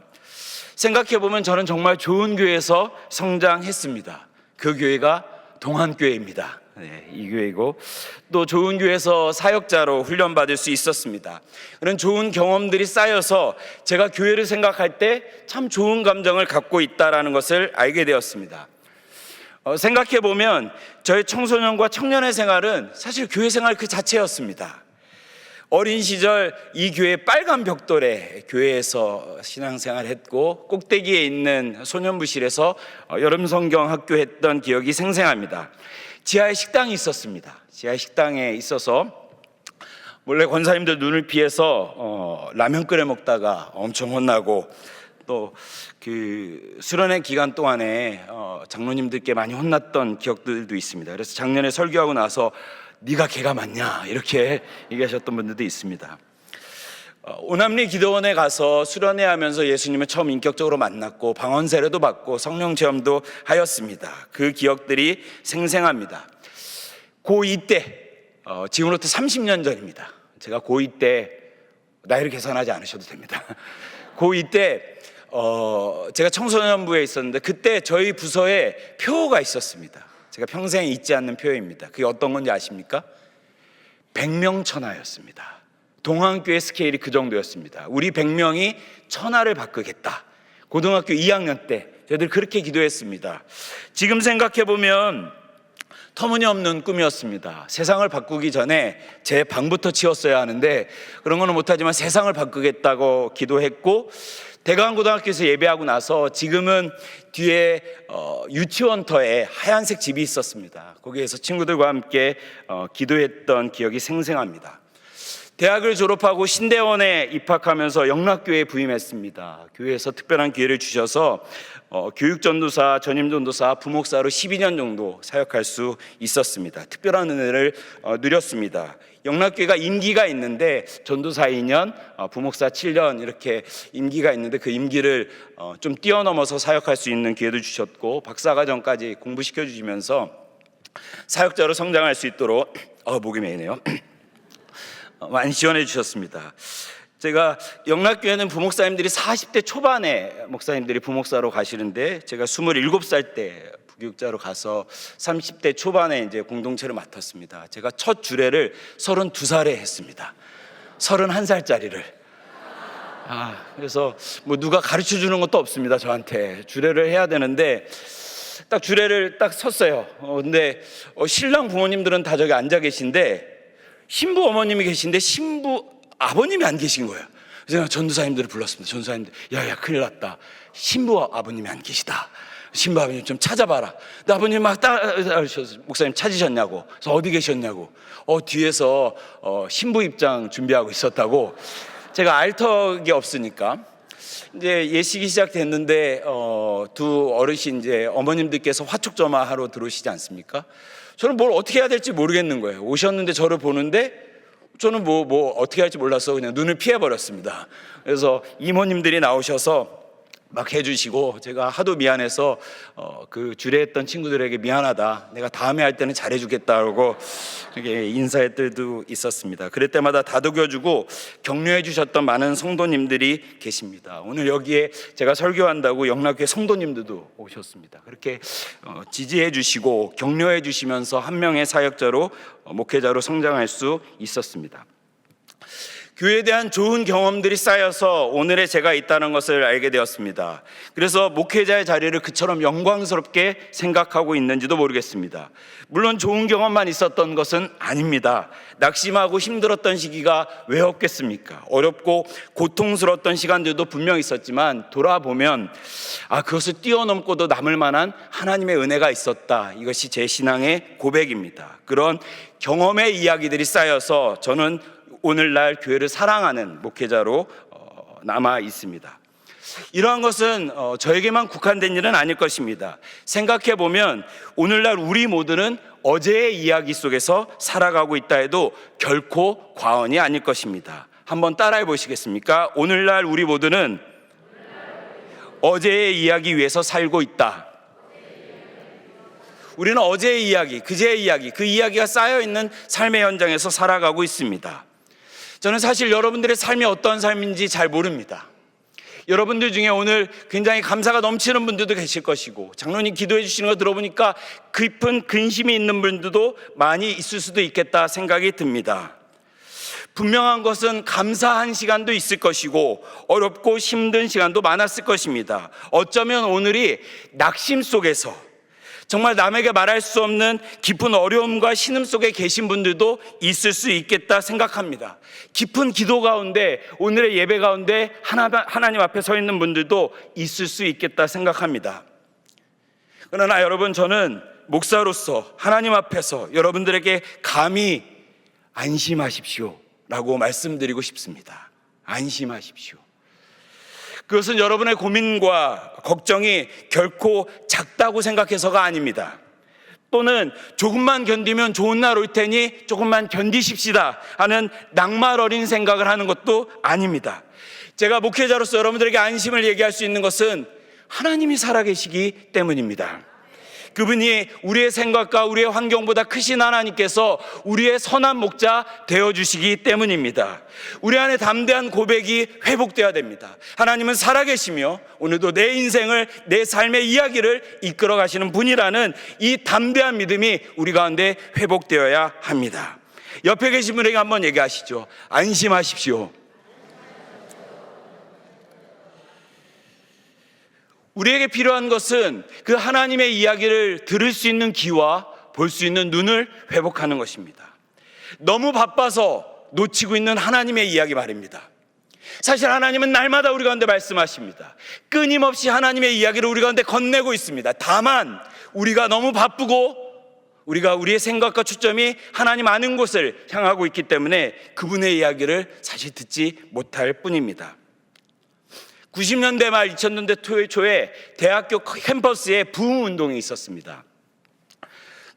생각해보면 저는 정말 좋은 교회에서 성장했습니다. 그 교회가 동안교회입니다. 네, 이 교회이고 또 좋은 교회에서 사역자로 훈련받을 수 있었습니다. 그런 좋은 경험들이 쌓여서 제가 교회를 생각할 때 참 좋은 감정을 갖고 있다는 것을 알게 되었습니다. 생각해보면 저의 청소년과 청년의 생활은 사실 교회 생활 그 자체였습니다. 어린 시절 이 교회 빨간 벽돌에 교회에서 신앙생활을 했고 꼭대기에 있는 소년부실에서 여름 성경 학교 했던 기억이 생생합니다. 지하에 식당이 있었습니다. 지하에 식당에 있어서 몰래 권사님들 눈을 피해서 라면 끓여 먹다가 엄청 혼나고 또 그 수련회 기간 동안에 장로님들께 많이 혼났던 기억들도 있습니다. 그래서 작년에 설교하고 나서 네가 개가 맞냐 이렇게 얘기하셨던 분들도 있습니다. 오남리 기도원에 가서 수련회 하면서 예수님을 처음 인격적으로 만났고 방언 세례도 받고 성령 체험도 하였습니다. 그 기억들이 생생합니다. 고2 때 지금으로부터 30년 전입니다. 제가 고2 때 나이를 계산하지 않으셔도 됩니다. 고2 때 제가 청소년부에 있었는데 그때 저희 부서에 표가 있었습니다. 제가 평생 잊지 않는 표입니다. 그게 어떤 건지 아십니까? 100명 천하였습니다. 동안교회 스케일이 그 정도였습니다. 우리 100명이 천하를 바꾸겠다. 고등학교 2학년 때 저희들 그렇게 기도했습니다. 지금 생각해보면 터무니없는 꿈이었습니다. 세상을 바꾸기 전에 제 방부터 치웠어야 하는데 그런 거는 못하지만 세상을 바꾸겠다고 기도했고 대강고등학교에서 예배하고 나서 지금은 뒤에 유치원터에 하얀색 집이 있었습니다. 거기에서 친구들과 함께 기도했던 기억이 생생합니다. 대학을 졸업하고 신대원에 입학하면서 영락교회에 부임했습니다. 교회에서 특별한 기회를 주셔서 교육전도사, 전임전도사, 부목사로 12년 정도 사역할 수 있었습니다. 특별한 은혜를 누렸습니다. 영락교회가 임기가 있는데 전도사 2년, 부목사 7년 이렇게 임기가 있는데 그 임기를 좀 뛰어넘어서 사역할 수 있는 기회도 주셨고 박사과정까지 공부시켜 주시면서 사역자로 성장할 수 있도록 목이 메이네요. 많이 지원해 주셨습니다. 제가 영락교회는 부목사님들이 40대 초반에 목사님들이 부목사로 가시는데 제가 27살 때 부교육자로 가서 30대 초반에 이제 공동체를 맡았습니다. 제가 첫 주례를 32살에 했습니다. 31살짜리를 그래서 뭐 누가 가르쳐 주는 것도 없습니다. 저한테 주례를 해야 되는데 딱 주례를 딱 섰어요. 근데 신랑 부모님들은 다 저기 앉아 계신데 신부 어머님이 계신데 신부 아버님이 안 계신 거예요. 그래서 제가 전도사님들을 불렀습니다. 전도사님들, 야야 큰일 났다. 신부 아버님이 안 계시다. 신부 아버님 좀 찾아봐라. 근데 아버님 막 따라오셔서 목사님 찾으셨냐고. 그래서 어디 계셨냐고. 뒤에서 신부 입장 준비하고 있었다고. 제가 알턱이 없으니까 이제 예식이 시작됐는데 두 어르신 이제 어머님들께서 화촉점화하러 들어오시지 않습니까? 저는 뭘 어떻게 해야 될지 모르겠는 거예요. 오셨는데 저를 보는데 저는 뭐 어떻게 할지 몰라서 그냥 눈을 피해 버렸습니다. 그래서 이모님들이 나오셔서 막 해주시고 제가 하도 미안해서 그 주례했던 친구들에게 미안하다, 내가 다음에 할 때는 잘해주겠다고 이렇게 인사할 때도 있었습니다. 그럴 때마다 다독여주고 격려해 주셨던 많은 성도님들이 계십니다. 오늘 여기에 제가 설교한다고 영락교회 성도님들도 오셨습니다. 그렇게 지지해 주시고 격려해 주시면서 한 명의 사역자로 목회자로 성장할 수 있었습니다. 교회에 대한 좋은 경험들이 쌓여서 오늘의 제가 있다는 것을 알게 되었습니다. 그래서 목회자의 자리를 그처럼 영광스럽게 생각하고 있는지도 모르겠습니다. 물론 좋은 경험만 있었던 것은 아닙니다. 낙심하고 힘들었던 시기가 왜 없겠습니까? 어렵고 고통스러웠던 시간들도 분명 있었지만 돌아보면 그것을 뛰어넘고도 남을 만한 하나님의 은혜가 있었다. 이것이 제 신앙의 고백입니다. 그런 경험의 이야기들이 쌓여서 저는 오늘날 교회를 사랑하는 목회자로 남아 있습니다. 이러한 것은 저에게만 국한된 일은 아닐 것입니다. 생각해 보면 오늘날 우리 모두는 어제의 이야기 속에서 살아가고 있다 해도 결코 과언이 아닐 것입니다. 한번 따라해 보시겠습니까? 오늘날 우리 모두는 어제의 이야기 위에서 살고 있다. 우리는 어제의 이야기, 그제의 이야기, 그 이야기가 쌓여있는 삶의 현장에서 살아가고 있습니다. 저는 사실 여러분들의 삶이 어떤 삶인지 잘 모릅니다. 여러분들 중에 오늘 굉장히 감사가 넘치는 분들도 계실 것이고, 장로님 기도해 주시는 거 들어보니까 깊은 근심이 있는 분들도 많이 있을 수도 있겠다 생각이 듭니다. 분명한 것은 감사한 시간도 있을 것이고 어렵고 힘든 시간도 많았을 것입니다. 어쩌면 오늘이 낙심 속에서 정말 남에게 말할 수 없는 깊은 어려움과 신음 속에 계신 분들도 있을 수 있겠다 생각합니다. 깊은 기도 가운데, 오늘의 예배 가운데 하나님 앞에 서 있는 분들도 있을 수 있겠다 생각합니다. 그러나 여러분, 저는 목사로서 하나님 앞에서 여러분들에게 감히 안심하십시오 라고 말씀드리고 싶습니다. 안심하십시오. 그것은 여러분의 고민과 걱정이 결코 작다고 생각해서가 아닙니다. 또는 조금만 견디면 좋은 날 올 테니 조금만 견디십시다 하는 낭만 어린 생각을 하는 것도 아닙니다. 제가 목회자로서 여러분들에게 안심을 얘기할 수 있는 것은 하나님이 살아계시기 때문입니다. 그분이 우리의 생각과 우리의 환경보다 크신 하나님께서 우리의 선한 목자 되어주시기 때문입니다. 우리 안에 담대한 고백이 회복되어야 됩니다. 하나님은 살아계시며 오늘도 내 인생을, 내 삶의 이야기를 이끌어 가시는 분이라는 이 담대한 믿음이 우리 가운데 회복되어야 합니다. 옆에 계신 분에게 한번 얘기하시죠. 안심하십시오. 우리에게 필요한 것은 그 하나님의 이야기를 들을 수 있는 귀와 볼 수 있는 눈을 회복하는 것입니다. 너무 바빠서 놓치고 있는 하나님의 이야기 말입니다. 사실 하나님은 날마다 우리 가운데 말씀하십니다. 끊임없이 하나님의 이야기를 우리 가운데 건네고 있습니다. 다만 우리가 너무 바쁘고 우리가 우리의 생각과 초점이 하나님 아는 곳을 향하고 있기 때문에 그분의 이야기를 사실 듣지 못할 뿐입니다. 90년대 말 2000년대 초에 대학교 캠퍼스에 부흥 운동이 있었습니다.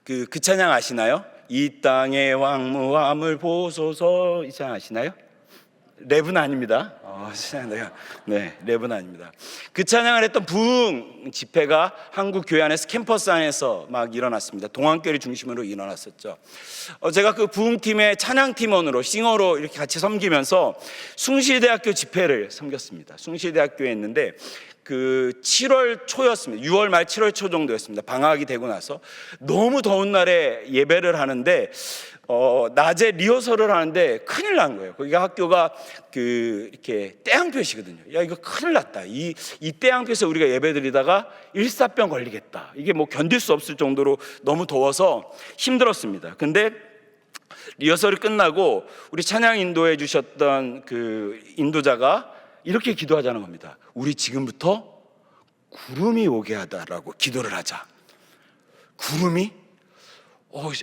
그 찬양 아시나요? 이 땅의 왕무함을 보소서, 이 찬양 아시나요? 랩은 아닙니다. 네, 랩은 아닙니다. 그 찬양을 했던 부흥 집회가 한국 교회 안에서 캠퍼스 안에서 막 일어났습니다. 동안교회를 중심으로 일어났었죠. 제가 그 부흥팀의 찬양팀원으로, 싱어로 이렇게 같이 섬기면서 숭실대학교 집회를 섬겼습니다. 숭실대학교에 있는데 그 7월 초였습니다. 6월 말 7월 초 정도였습니다. 방학이 되고 나서 너무 더운 날에 예배를 하는데 낮에 리허설을 하는데 큰일 난 거예요. 거기가 학교가 이렇게 떼양볕이거든요. 야, 이거 큰일 났다. 이 떼양볕에 우리가 예배드리다가 일사병 걸리겠다. 이게 뭐 견딜 수 없을 정도로 너무 더워서 힘들었습니다. 근데 리허설이 끝나고 우리 찬양 인도해 주셨던 그 인도자가 이렇게 기도하자는 겁니다. 우리 지금부터 구름이 오게 하다라고 기도를 하자. 구름이?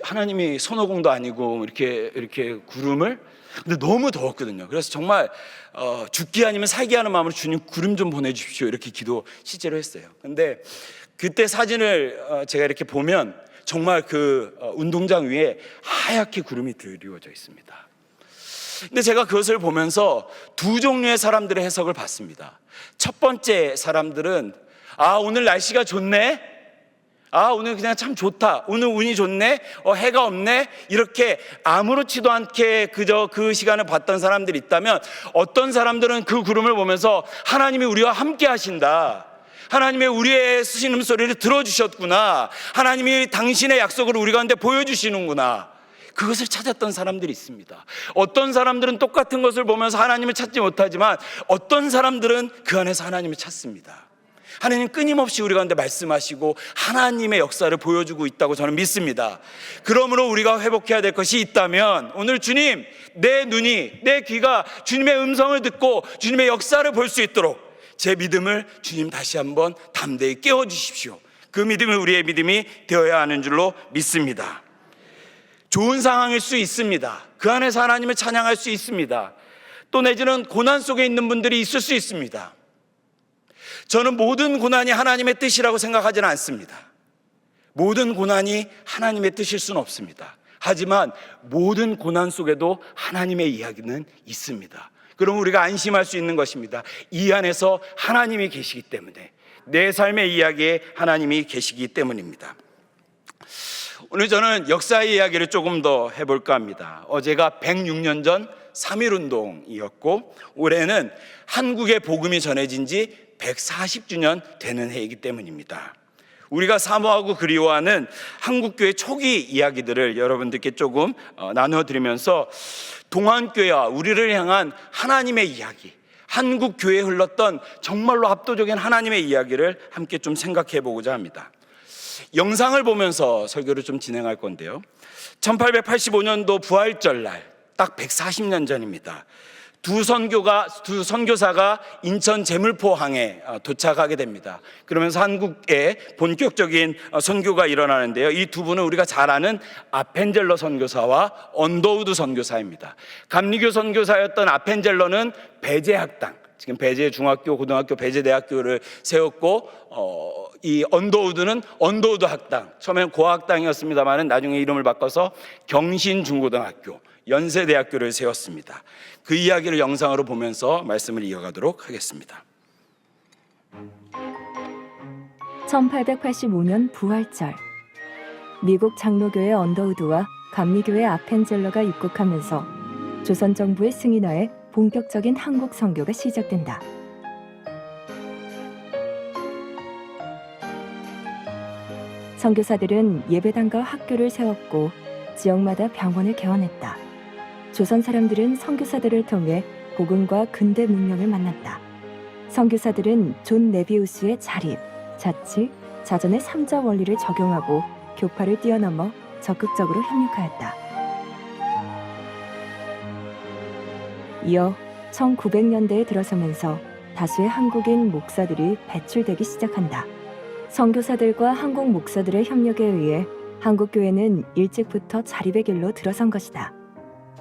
하나님이 손오공도 아니고 이렇게 구름을, 근데 너무 더웠거든요. 그래서 정말 죽기 아니면 살기 하는 마음으로 주님 구름 좀 보내주십시오 이렇게 기도 실제로 했어요. 근데 그때 사진을 제가 이렇게 보면 정말 그 운동장 위에 하얗게 구름이 드리워져 있습니다. 근데 제가 그것을 보면서 두 종류의 사람들의 해석을 봤습니다. 첫 번째 사람들은 오늘 날씨가 좋네, 오늘 그냥 참 좋다, 오늘 운이 좋네, 해가 없네, 이렇게 아무렇지도 않게 그저 그 시간을 봤던 사람들이 있다면, 어떤 사람들은 그 구름을 보면서 하나님이 우리와 함께 하신다, 하나님이 우리의 신음소리를 들어주셨구나, 하나님이 당신의 약속을 우리 가운데 보여주시는구나, 그것을 찾았던 사람들이 있습니다. 어떤 사람들은 똑같은 것을 보면서 하나님을 찾지 못하지만, 어떤 사람들은 그 안에서 하나님을 찾습니다. 하나님 끊임없이 우리 가운데 말씀하시고 하나님의 역사를 보여주고 있다고 저는 믿습니다. 그러므로 우리가 회복해야 될 것이 있다면, 오늘 주님, 내 눈이, 내 귀가 주님의 음성을 듣고 주님의 역사를 볼 수 있도록 제 믿음을 주님 다시 한번 담대히 깨워주십시오. 그 믿음이 우리의 믿음이 되어야 하는 줄로 믿습니다. 좋은 상황일 수 있습니다. 그 안에서 하나님을 찬양할 수 있습니다. 또 내지는 고난 속에 있는 분들이 있을 수 있습니다. 저는 모든 고난이 하나님의 뜻이라고 생각하지는 않습니다. 모든 고난이 하나님의 뜻일 수는 없습니다. 하지만 모든 고난 속에도 하나님의 이야기는 있습니다. 그럼 우리가 안심할 수 있는 것입니다. 이 안에서 하나님이 계시기 때문에, 내 삶의 이야기에 하나님이 계시기 때문입니다. 오늘 저는 역사의 이야기를 조금 더 해볼까 합니다. 어제가 106년 전 3.1운동이었고 올해는 한국의 복음이 전해진 지 140주년 되는 해이기 때문입니다. 우리가 사모하고 그리워하는 한국교회 초기 이야기들을 여러분들께 조금 나눠드리면서 동안교회와 우리를 향한 하나님의 이야기, 한국교회에 흘렀던 정말로 압도적인 하나님의 이야기를 함께 좀 생각해 보고자 합니다. 영상을 보면서 설교를 좀 진행할 건데요, 1885년도 부활절날 딱 140년 전입니다. 두 선교사가 인천 제물포항에 도착하게 됩니다. 그러면서 한국에 본격적인 선교가 일어나는데요, 이 두 분은 우리가 잘 아는 아펜젤러 선교사와 언더우드 선교사입니다. 감리교 선교사였던 아펜젤러는 배제학당, 지금 배제 중학교, 고등학교, 배제 대학교를 세웠고, 이 언더우드는 언더우드 학당, 처음에는 고학당이었습니다만 나중에 이름을 바꿔서 경신중고등학교, 연세대학교를 세웠습니다. 그 이야기를 영상으로 보면서 말씀을 이어가도록 하겠습니다. 1885년 부활절, 미국 장로교회 언더우드와 감리교회 아펜젤러가 입국하면서 조선 정부의 승인하에 본격적인 한국 선교가 시작된다. 선교사들은 예배당과 학교를 세웠고 지역마다 병원을 개원했다. 조선 사람들은 선교사들을 통해 복음과 근대 문명을 만났다. 선교사들은 존 네비우스의 자립, 자치, 자전의 삼자 원리를 적용하고 교파를 뛰어넘어 적극적으로 협력하였다. 이어 1900년대에 들어서면서 다수의 한국인 목사들이 배출되기 시작한다. 선교사들과 한국 목사들의 협력에 의해 한국교회는 일찍부터 자립의 길로 들어선 것이다.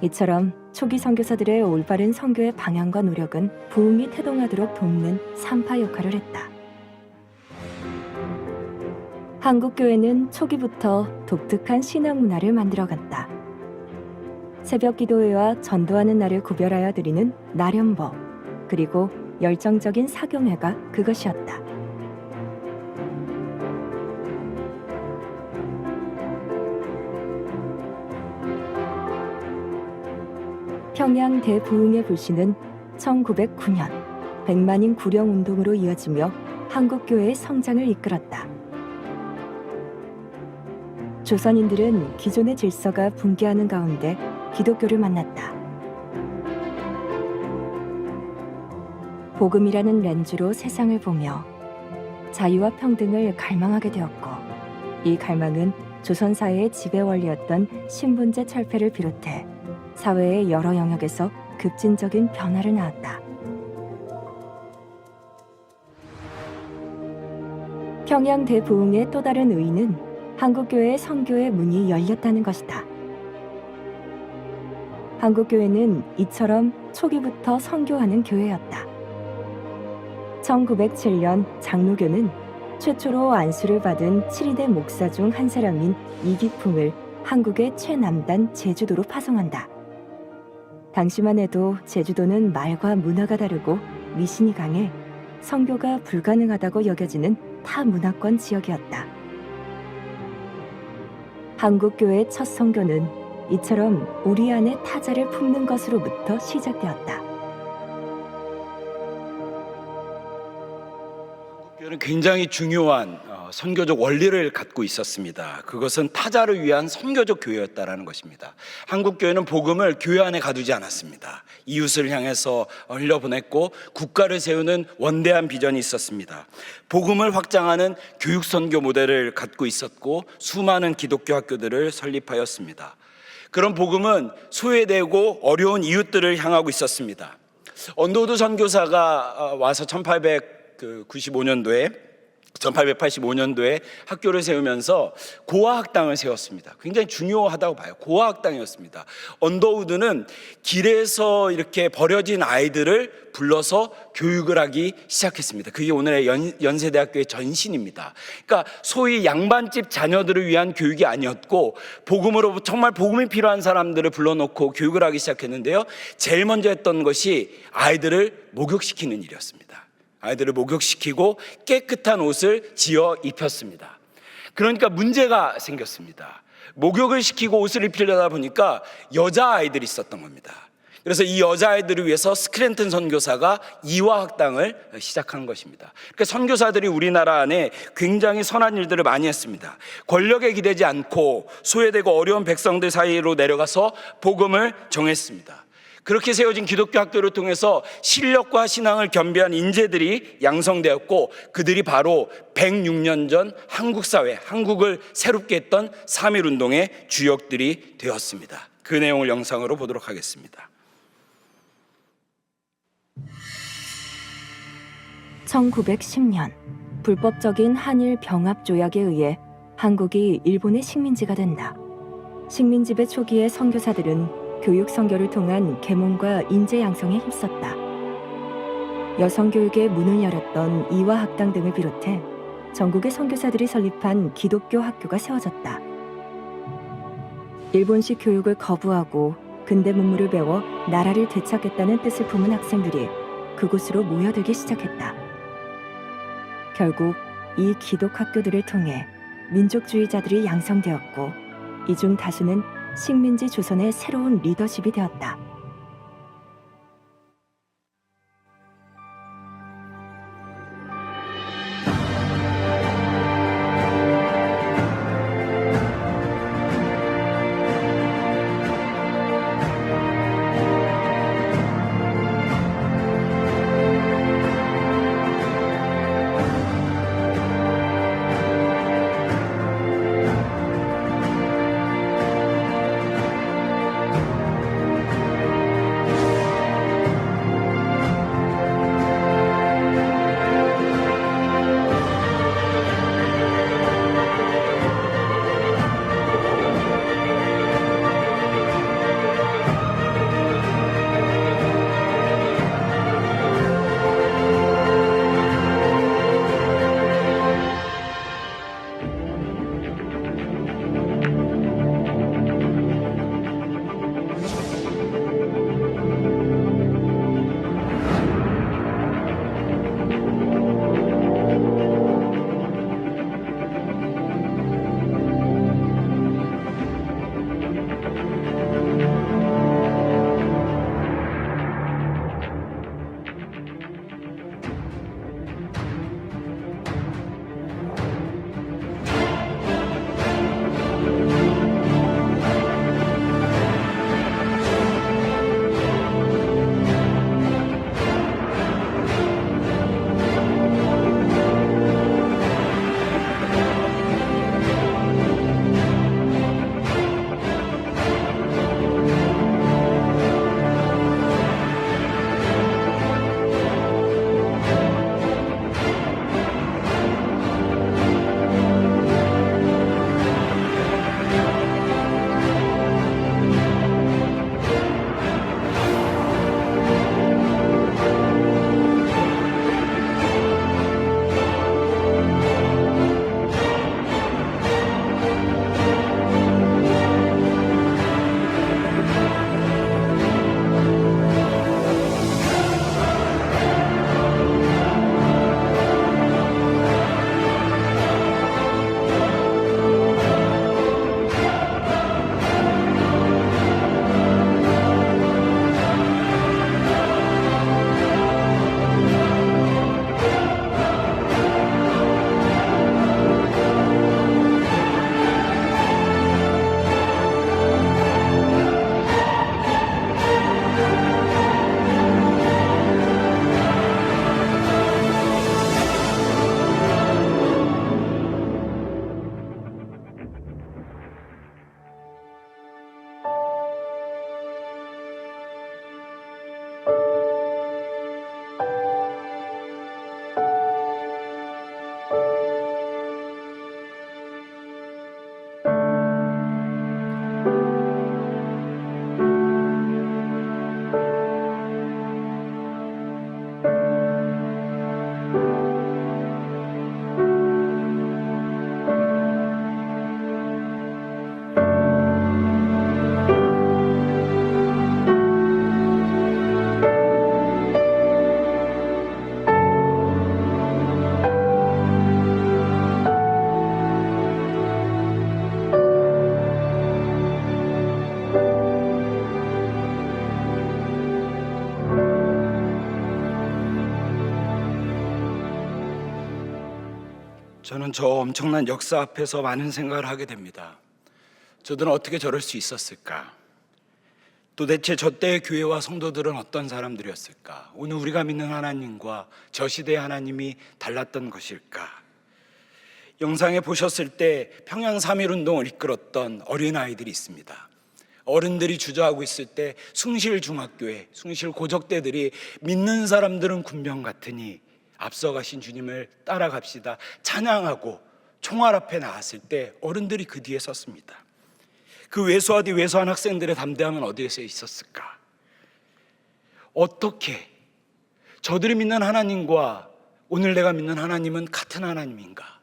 이처럼 초기 선교사들의 올바른 선교의 방향과 노력은 부흥이 태동하도록 돕는 산파 역할을 했다. 한국교회는 초기부터 독특한 신앙 문화를 만들어갔다. 새벽 기도회와 전도하는 날을 구별하여 드리는 나련법, 그리고 열정적인 사경회가 그것이었다. 평양 대부흥의 불씨는 1909년 100만인 구령운동으로 이어지며 한국교회의 성장을 이끌었다. 조선인들은 기존의 질서가 붕괴하는 가운데 기독교를 만났다. 복음이라는 렌즈로 세상을 보며 자유와 평등을 갈망하게 되었고, 이 갈망은 조선 사회의 지배 원리였던 신분제 철폐를 비롯해 사회의 여러 영역에서 급진적인 변화를 낳았다. 평양 대부흥의 또 다른 의의는 한국교회의 선교의 문이 열렸다는 것이다. 한국교회는 이처럼 초기부터 선교하는 교회였다. 1907년 장로교는 최초로 안수를 받은 7위대 목사 중 한 사람인 이기풍을 한국의 최남단 제주도로 파송한다. 당시만 해도 제주도는 말과 문화가 다르고 미신이 강해 선교가 불가능하다고 여겨지는 타문화권 지역이었다. 한국교회의 첫 선교는 이처럼 우리 안에 타자를 품는 것으로부터 시작되었다. 한국교회는 굉장히 중요한 선교적 원리를 갖고 있었습니다. 그것은 타자를 위한 선교적 교회였다라는 것입니다. 한국교회는 복음을 교회 안에 가두지 않았습니다. 이웃을 향해서 흘려보냈고 국가를 세우는 원대한 비전이 있었습니다. 복음을 확장하는 교육 선교 모델을 갖고 있었고 수많은 기독교 학교들을 설립하였습니다. 그런 복음은 소외되고 어려운 이웃들을 향하고 있었습니다. 언더우드 선교사가 와서 1885년도에 학교를 세우면서 고아학당을 세웠습니다. 굉장히 중요하다고 봐요. 고아학당이었습니다. 언더우드는 길에서 이렇게 버려진 아이들을 불러서 교육을 하기 시작했습니다. 그게 오늘의 연세대학교의 전신입니다. 그러니까 소위 양반집 자녀들을 위한 교육이 아니었고 복음으로 정말 복음이 필요한 사람들을 불러놓고 교육을 하기 시작했는데요. 제일 먼저 했던 것이 아이들을 목욕시키는 일이었습니다. 아이들을 목욕시키고 깨끗한 옷을 지어 입혔습니다. 그러니까 문제가 생겼습니다. 목욕을 시키고 옷을 입히려다 보니까 여자아이들이 있었던 겁니다. 그래서 이 여자아이들을 위해서 스크랜튼 선교사가 이화학당을 시작한 것입니다. 그러니까 선교사들이 우리나라 안에 굉장히 선한 일들을 많이 했습니다. 권력에 기대지 않고 소외되고 어려운 백성들 사이로 내려가서 복음을 전했습니다. 그렇게 세워진 기독교 학교를 통해서 실력과 신앙을 겸비한 인재들이 양성되었고 그들이 바로 106년 전 한국 사회, 한국을 새롭게 했던 3.1운동의 주역들이 되었습니다. 그 내용을 영상으로 보도록 하겠습니다. 1910년 불법적인 한일 병합 조약에 의해 한국이 일본의 식민지가 된다. 식민지배 초기의 선교사들은 교육 선교를 통한 계몽과 인재 양성에 힘썼다. 여성 교육의 문을 열었던 이화학당 등을 비롯해 전국의 선교사들이 설립한 기독교 학교가 세워졌다. 일본식 교육을 거부하고 근대 문물을 배워 나라를 되찾겠다는 뜻을 품은 학생들이 그곳으로 모여들기 시작했다. 결국 이 기독 학교들을 통해 민족주의자들이 양성되었고 이 중 다수는 식민지 조선의 새로운 리더십이 되었다. 저는 저 엄청난 역사 앞에서 많은 생각을 하게 됩니다. 저들은 어떻게 저럴 수 있었을까? 도대체 저 때의 교회와 성도들은 어떤 사람들이었을까? 오늘 우리가 믿는 하나님과 저 시대의 하나님이 달랐던 것일까? 영상에 보셨을 때 평양 3.1 운동을 이끌었던 어린아이들이 있습니다. 어른들이 주저하고 있을 때 숭실중학교에 숭실 고적대들이 믿는 사람들은 군병 같으니 앞서가신 주님을 따라갑시다 찬양하고 총알 앞에 나왔을 때 어른들이 그 뒤에 섰습니다. 그 왜소하디 왜소한 학생들의 담대함은 어디에서 있었을까? 어떻게 저들이 믿는 하나님과 오늘 내가 믿는 하나님은 같은 하나님인가?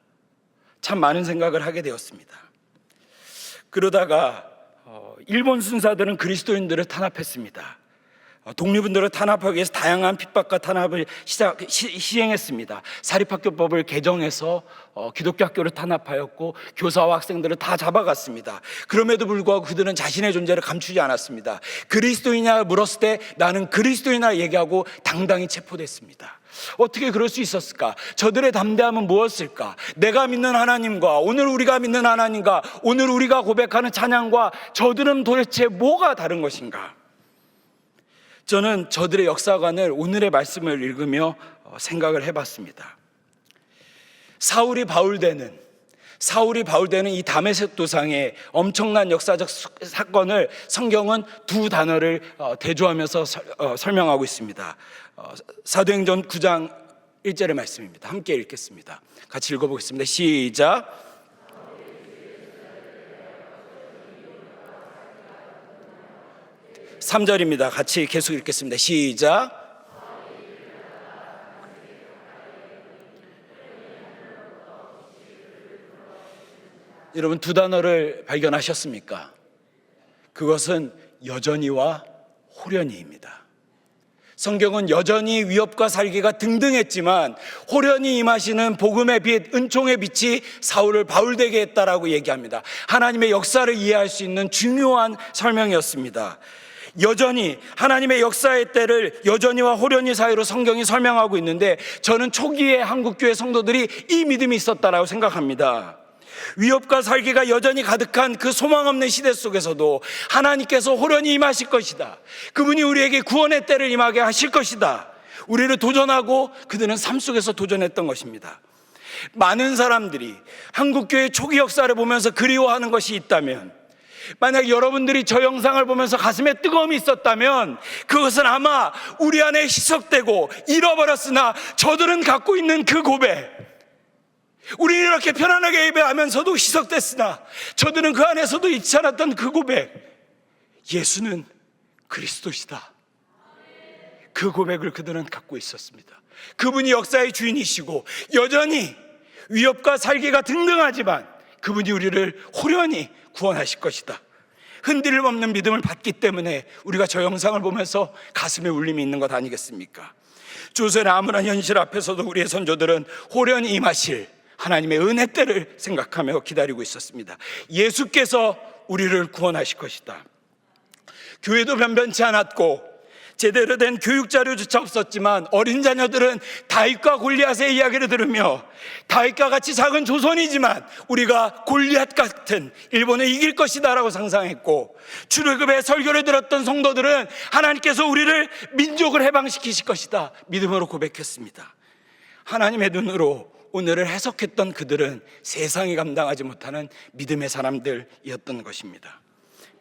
참 많은 생각을 하게 되었습니다. 그러다가 일본 순사들은 그리스도인들을 탄압했습니다. 독립운동을 탄압하기 위해서 다양한 핍박과 탄압을 시행했습니다. 사립학교법을 개정해서 기독교 학교를 탄압하였고 교사와 학생들을 다 잡아갔습니다. 그럼에도 불구하고 그들은 자신의 존재를 감추지 않았습니다. 그리스도인이냐 물었을 때 나는 그리스도인이라 얘기하고 당당히 체포됐습니다. 어떻게 그럴 수 있었을까? 저들의 담대함은 무엇일까? 내가 믿는 하나님과 오늘 우리가 믿는 하나님과 오늘 우리가 고백하는 찬양과 저들은 도대체 뭐가 다른 것인가? 저는 저들의 역사관을 오늘의 말씀을 읽으며 생각을 해봤습니다. 사울이 바울되는 이 다메섹 도상의 엄청난 역사적 사건을 성경은 두 단어를 대조하면서 설명하고 있습니다. 사도행전 9장 1절의 말씀입니다. 함께 읽겠습니다. 같이 읽어보겠습니다. 시작. 3절입니다. 같이 계속 읽겠습니다. 시작. 여러분 두 단어를 발견하셨습니까? 그것은 여전히와 호련히입니다. 성경은 여전히 위협과 살기가 등등했지만 호련히 임하시는 복음의 빛, 은총의 빛이 사울을 바울되게 했다라고 얘기합니다. 하나님의 역사를 이해할 수 있는 중요한 설명이었습니다. 여전히 하나님의 역사의 때를 여전히와 호련히 사이로 성경이 설명하고 있는데 저는 초기에 한국교회 성도들이 이 믿음이 있었다라고 생각합니다. 위협과 살기가 여전히 가득한 그 소망 없는 시대 속에서도 하나님께서 호련히 임하실 것이다. 그분이 우리에게 구원의 때를 임하게 하실 것이다. 우리를 도전하고 그들은 삶 속에서 도전했던 것입니다. 많은 사람들이 한국교회 초기 역사를 보면서 그리워하는 것이 있다면, 만약 여러분들이 저 영상을 보면서 가슴에 뜨거움이 있었다면 그것은 아마 우리 안에 희석되고 잃어버렸으나 저들은 갖고 있는 그 고백, 우리는 이렇게 편안하게 예배하면서도 희석됐으나 저들은 그 안에서도 잊지 않았던 그 고백, 예수는 그리스도시다. 그 고백을 그들은 갖고 있었습니다. 그분이 역사의 주인이시고 여전히 위협과 살기가 등등하지만 그분이 우리를 호련히 구원하실 것이다. 흔들림 없는 믿음을 받기 때문에 우리가 저 영상을 보면서 가슴에 울림이 있는 것 아니겠습니까? 조선의 암울한 현실 앞에서도 우리의 선조들은 호련히 임하실 하나님의 은혜 때를 생각하며 기다리고 있었습니다. 예수께서 우리를 구원하실 것이다. 교회도 변변치 않았고 제대로 된 교육 자료조차 없었지만 어린 자녀들은 다윗과 골리앗의 이야기를 들으며 다윗과 같이 작은 조선이지만 우리가 골리앗 같은 일본을 이길 것이다 라고 상상했고, 출애굽의 설교를 들었던 성도들은 하나님께서 우리를 민족을 해방시키실 것이다 믿음으로 고백했습니다. 하나님의 눈으로 오늘을 해석했던 그들은 세상이 감당하지 못하는 믿음의 사람들이었던 것입니다.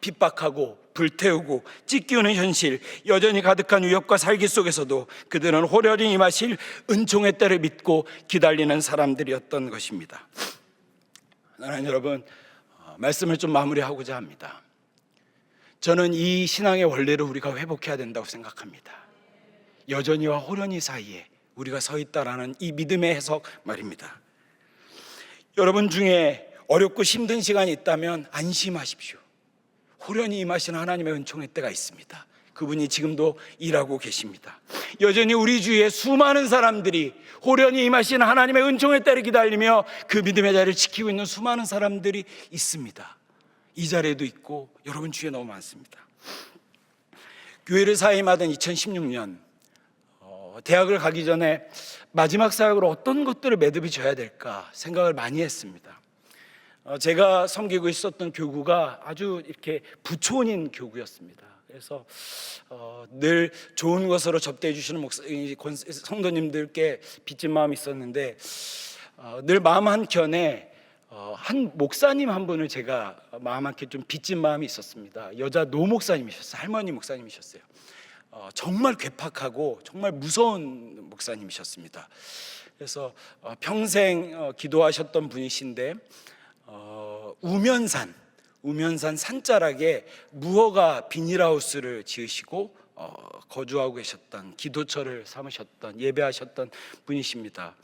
핍박하고 불태우고 찢기우는 현실, 여전히 가득한 위협과 살기 속에서도 그들은 호련히 임하실 은총의 때를 믿고 기다리는 사람들이었던 것입니다. 하나님 여러분, 말씀을 좀 마무리하고자 합니다. 저는 이 신앙의 원리를 우리가 회복해야 된다고 생각합니다. 여전히와 호련히 사이에 우리가 서 있다라는 이 믿음의 해석 말입니다. 여러분 중에 어렵고 힘든 시간이 있다면 안심하십시오. 호련히 임하시는 하나님의 은총의 때가 있습니다. 그분이 지금도 일하고 계십니다. 여전히 우리 주위에 수많은 사람들이 호련히 임하시는 하나님의 은총의 때를 기다리며 그 믿음의 자리를 지키고 있는 수많은 사람들이 있습니다. 이 자리에도 있고 여러분 주위에 너무 많습니다. 교회를 사임하던 2016년 대학을 가기 전에 마지막 사역으로 어떤 것들을 매듭이 져야 될까 생각을 많이 했습니다. 제가 섬기고 있었던 교구가 아주 이렇게 부촌인 교구였습니다. 그래서 늘 좋은 것으로 접대해 주시는 성도님들께 빚진 마음이 있었는데 늘 마음 한켠에 한 목사님 한 분을 제가 마음 한켠에 좀 빚진 마음이 있었습니다. 여자 노 목사님이셨어요. 할머니 목사님이셨어요. 정말 괴팍하고 정말 무서운 목사님이셨습니다. 그래서 평생 기도하셨던 분이신데 우면산 산자락에 무허가 비닐하우스를 지으시고 거주하고 계셨던, 기도처를 삼으셨던, 예배하셨던 분이십니다.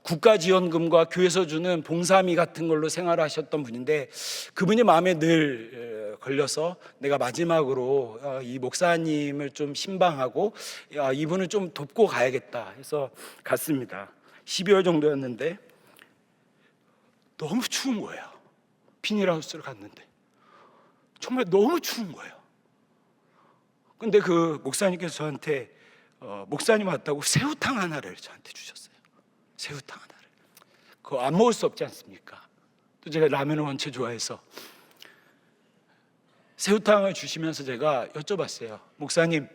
국가지원금과 교회에서 주는 봉사미 같은 걸로 생활하셨던 분인데 그분이 마음에 늘 걸려서 내가 마지막으로 이 목사님을 좀 신방하고 이분을 좀 돕고 가야겠다 해서 갔습니다. 12월 정도였는데 너무 추운 거예요. 비닐하우스를 갔는데 정말 너무 추운 거예요. 근데 그 목사님께서 저한테 목사님 왔다고 새우탕 하나를 저한테 주셨어요. 새우탕 하나를. 그거 안 먹을 수 없지 않습니까? 또 제가 라면을 원체 좋아해서 새우탕을 주시면서 제가 여쭤봤어요. 목사님,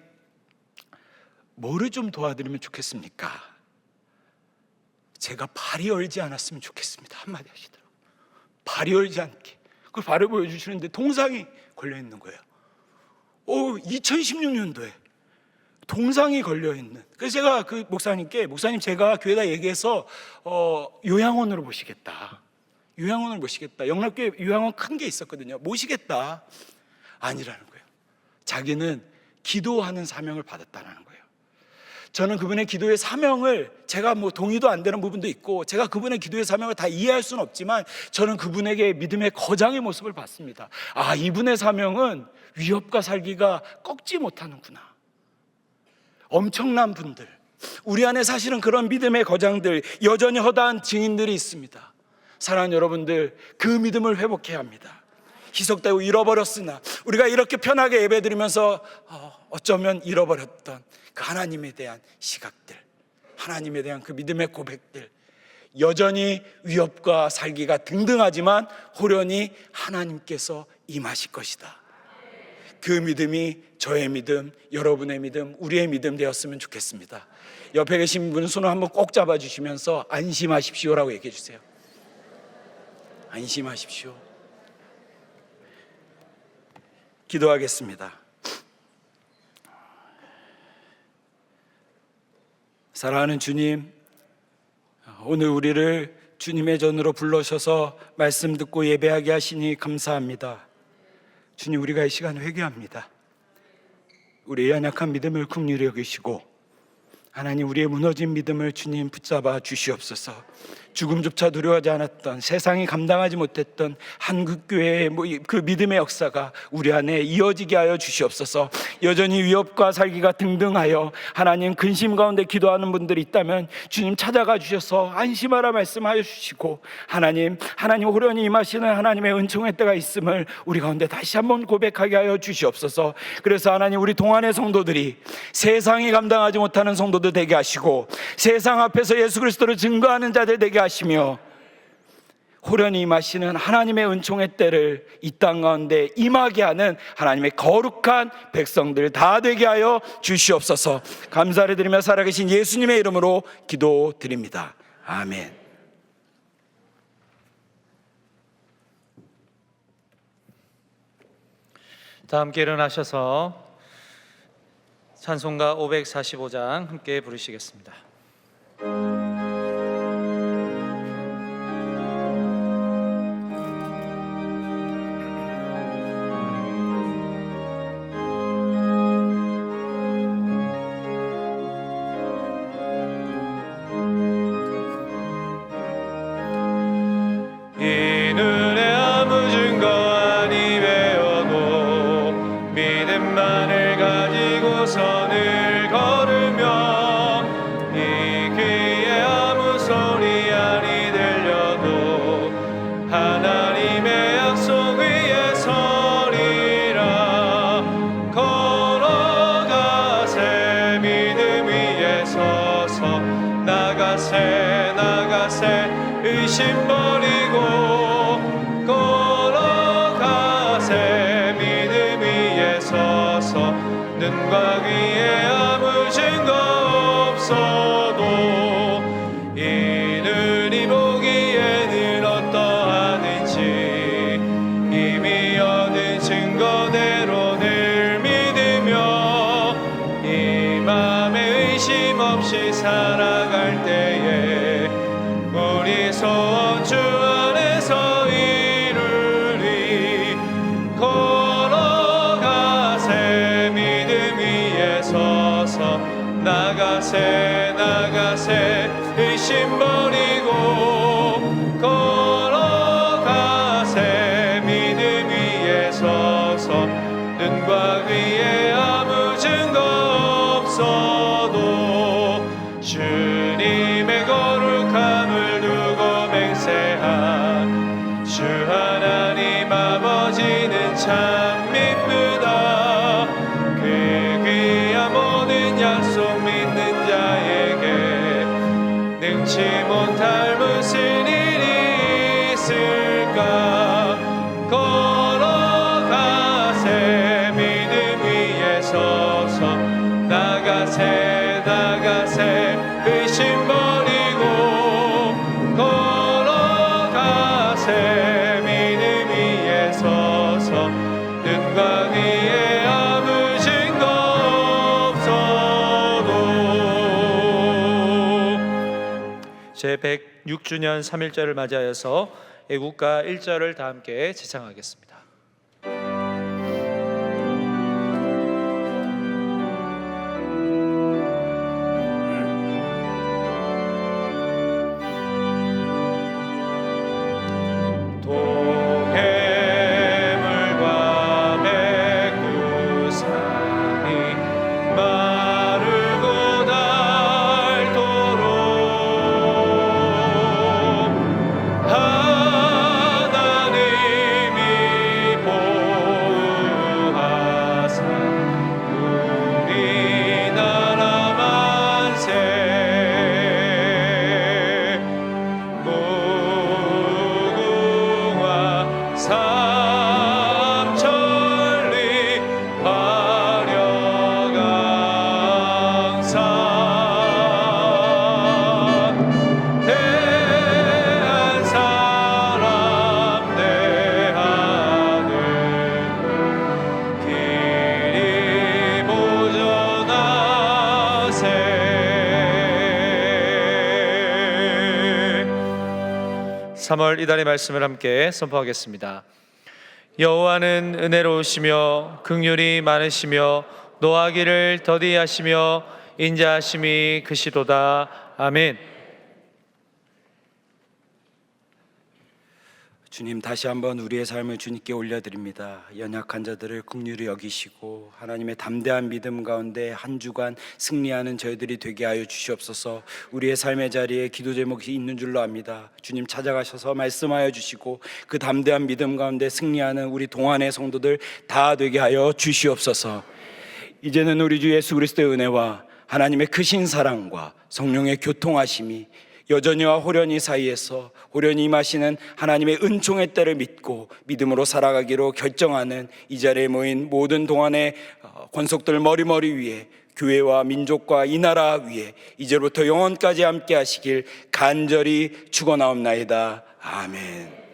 뭐를 좀 도와드리면 좋겠습니까? 제가 발이 얼지 않았으면 좋겠습니다. 한마디 하시더라고요. 발이 얼지 않게. 그걸 발을 보여주시는데 동상이 걸려있는 거예요. 2016년도에 동상이 걸려있는. 그래서 제가 그 목사님께, 목사님 제가 교회에다 얘기해서 요양원으로 모시겠다. 요양원을 모시겠다. 영락교회 요양원 큰 게 있었거든요. 모시겠다. 아니라는 거예요. 자기는 기도하는 사명을 받았다는 거예요. 저는 그분의 기도의 사명을, 제가 뭐 동의도 안 되는 부분도 있고 제가 그분의 기도의 사명을 다 이해할 수는 없지만 저는 그분에게 믿음의 거장의 모습을 봤습니다. 아, 이분의 사명은 위협과 살기가 꺾지 못하는구나. 엄청난 분들, 우리 안에 사실은 그런 믿음의 거장들, 여전히 허다한 증인들이 있습니다. 사랑하는 여러분들, 그 믿음을 회복해야 합니다. 희석되고 잃어버렸으나 우리가 이렇게 편하게 예배드리면서 어쩌면 잃어버렸던 그 하나님에 대한 시각들, 하나님에 대한 그 믿음의 고백들, 여전히 위협과 살기가 등등하지만 호련히 하나님께서 임하실 것이다. 그 믿음이 저의 믿음, 여러분의 믿음, 우리의 믿음 되었으면 좋겠습니다. 옆에 계신 분은 손을 한번 꼭 잡아주시면서 안심하십시오라고 얘기해 주세요. 안심하십시오. 기도하겠습니다. 사랑하는 주님, 오늘 우리를 주님의 전으로 불러셔서 말씀 듣고 예배하게 하시니 감사합니다. 주님, 우리가 이 시간 회개합니다. 우리의 연약한 믿음을 긍휼히 여기시고 하나님, 우리의 무너진 믿음을 주님 붙잡아 주시옵소서. 죽음조차 두려워하지 않았던, 세상이 감당하지 못했던 한국교회의 그 믿음의 역사가 우리 안에 이어지게 하여 주시옵소서. 여전히 위협과 살기가 등등하여 하나님 근심 가운데 기도하는 분들이 있다면 주님 찾아가 주셔서 안심하라 말씀하여 주시고 하나님 호련히 임하시는 하나님의 은총의 때가 있음을 우리 가운데 다시 한번 고백하게 하여 주시옵소서. 그래서 하나님, 우리 동안의 성도들이 세상이 감당하지 못하는 성도들 되게 하시고 세상 앞에서 예수 그리스도를 증거하는 자들 되게 하시며 호련히 임하시는 하나님의 은총의 때를 이 땅 가운데 임하게 하는 하나님의 거룩한 백성들 다 되게 하여 주시옵소서. 감사를 드리며 살아계신 예수님의 이름으로 기도드립니다. 아멘. 다 함께 일어나셔서 찬송가 545장 함께 부르시겠습니다. 걸어가세 믿음 위에 의심 버리고 걸어가세. 믿음 위에 서서 눈과 귀에 아무 증거 없어도 이들이 보기에는 어떠하든지 이미 얻은 증거대로 늘 믿으며 이 맘에 의심 없이 살아갈 때에 우리 소원 주 안에서 이루리. 걸어가세. 믿음 위에 서서 나가세 나가세. 의심 버리고 걸어가세. 믿음 위에 서서 눈과 귀에 아무 증거 없어도 주님의 거룩함을 두고 맹세한 주 하나님 아버지는 참 미쁘다. 그 귀한 모든 약속 믿는 자에게 능치 못할 무슨 일이 있을까. 걸어가세. 믿음 위에 서서 나가세 나가세. 의심 버리고 걸어가세. 믿음 위에 서서 눈과 귀에 아무 증거 없어도. 제106주년 3.1절을 맞이하여서 애국가 1절을 다 함께 지창하겠습니다. 동해물과 백두산이 마르고 닳도록 하나님이 보호하사 우리나라 만세. 무궁화 삼천리 화려강산 대한 사람 대하늘 길이 보존하세. 3월 이달의 말씀을 함께 선포하겠습니다. 여호와는 은혜로우시며 긍휼이 많으시며 노하기를 더디하시며 인자하심이 크시도다. 아멘. 주님, 다시 한번 우리의 삶을 주님께 올려드립니다. 연약한 자들을 긍휼히 여기시고 하나님의 담대한 믿음 가운데 한 주간 승리하는 저희들이 되게 하여 주시옵소서. 우리의 삶의 자리에 기도 제목이 있는 줄로 압니다. 주님 찾아가셔서 말씀하여 주시고 그 담대한 믿음 가운데 승리하는 우리 동안의 성도들 다 되게 하여 주시옵소서. 이제는 우리 주 예수 그리스도의 은혜와 하나님의 크신 사랑과 성령의 교통하심이 여전히와 호련히 사이에서 호련히 임하시는 하나님의 은총의 때를 믿고 믿음으로 살아가기로 결정하는 이 자리에 모인 모든 동안의 권속들 머리머리 위에 교회와 민족과 이 나라 위에 이제부터 영원까지 함께 하시길 간절히 축원하옵나이다. 아멘.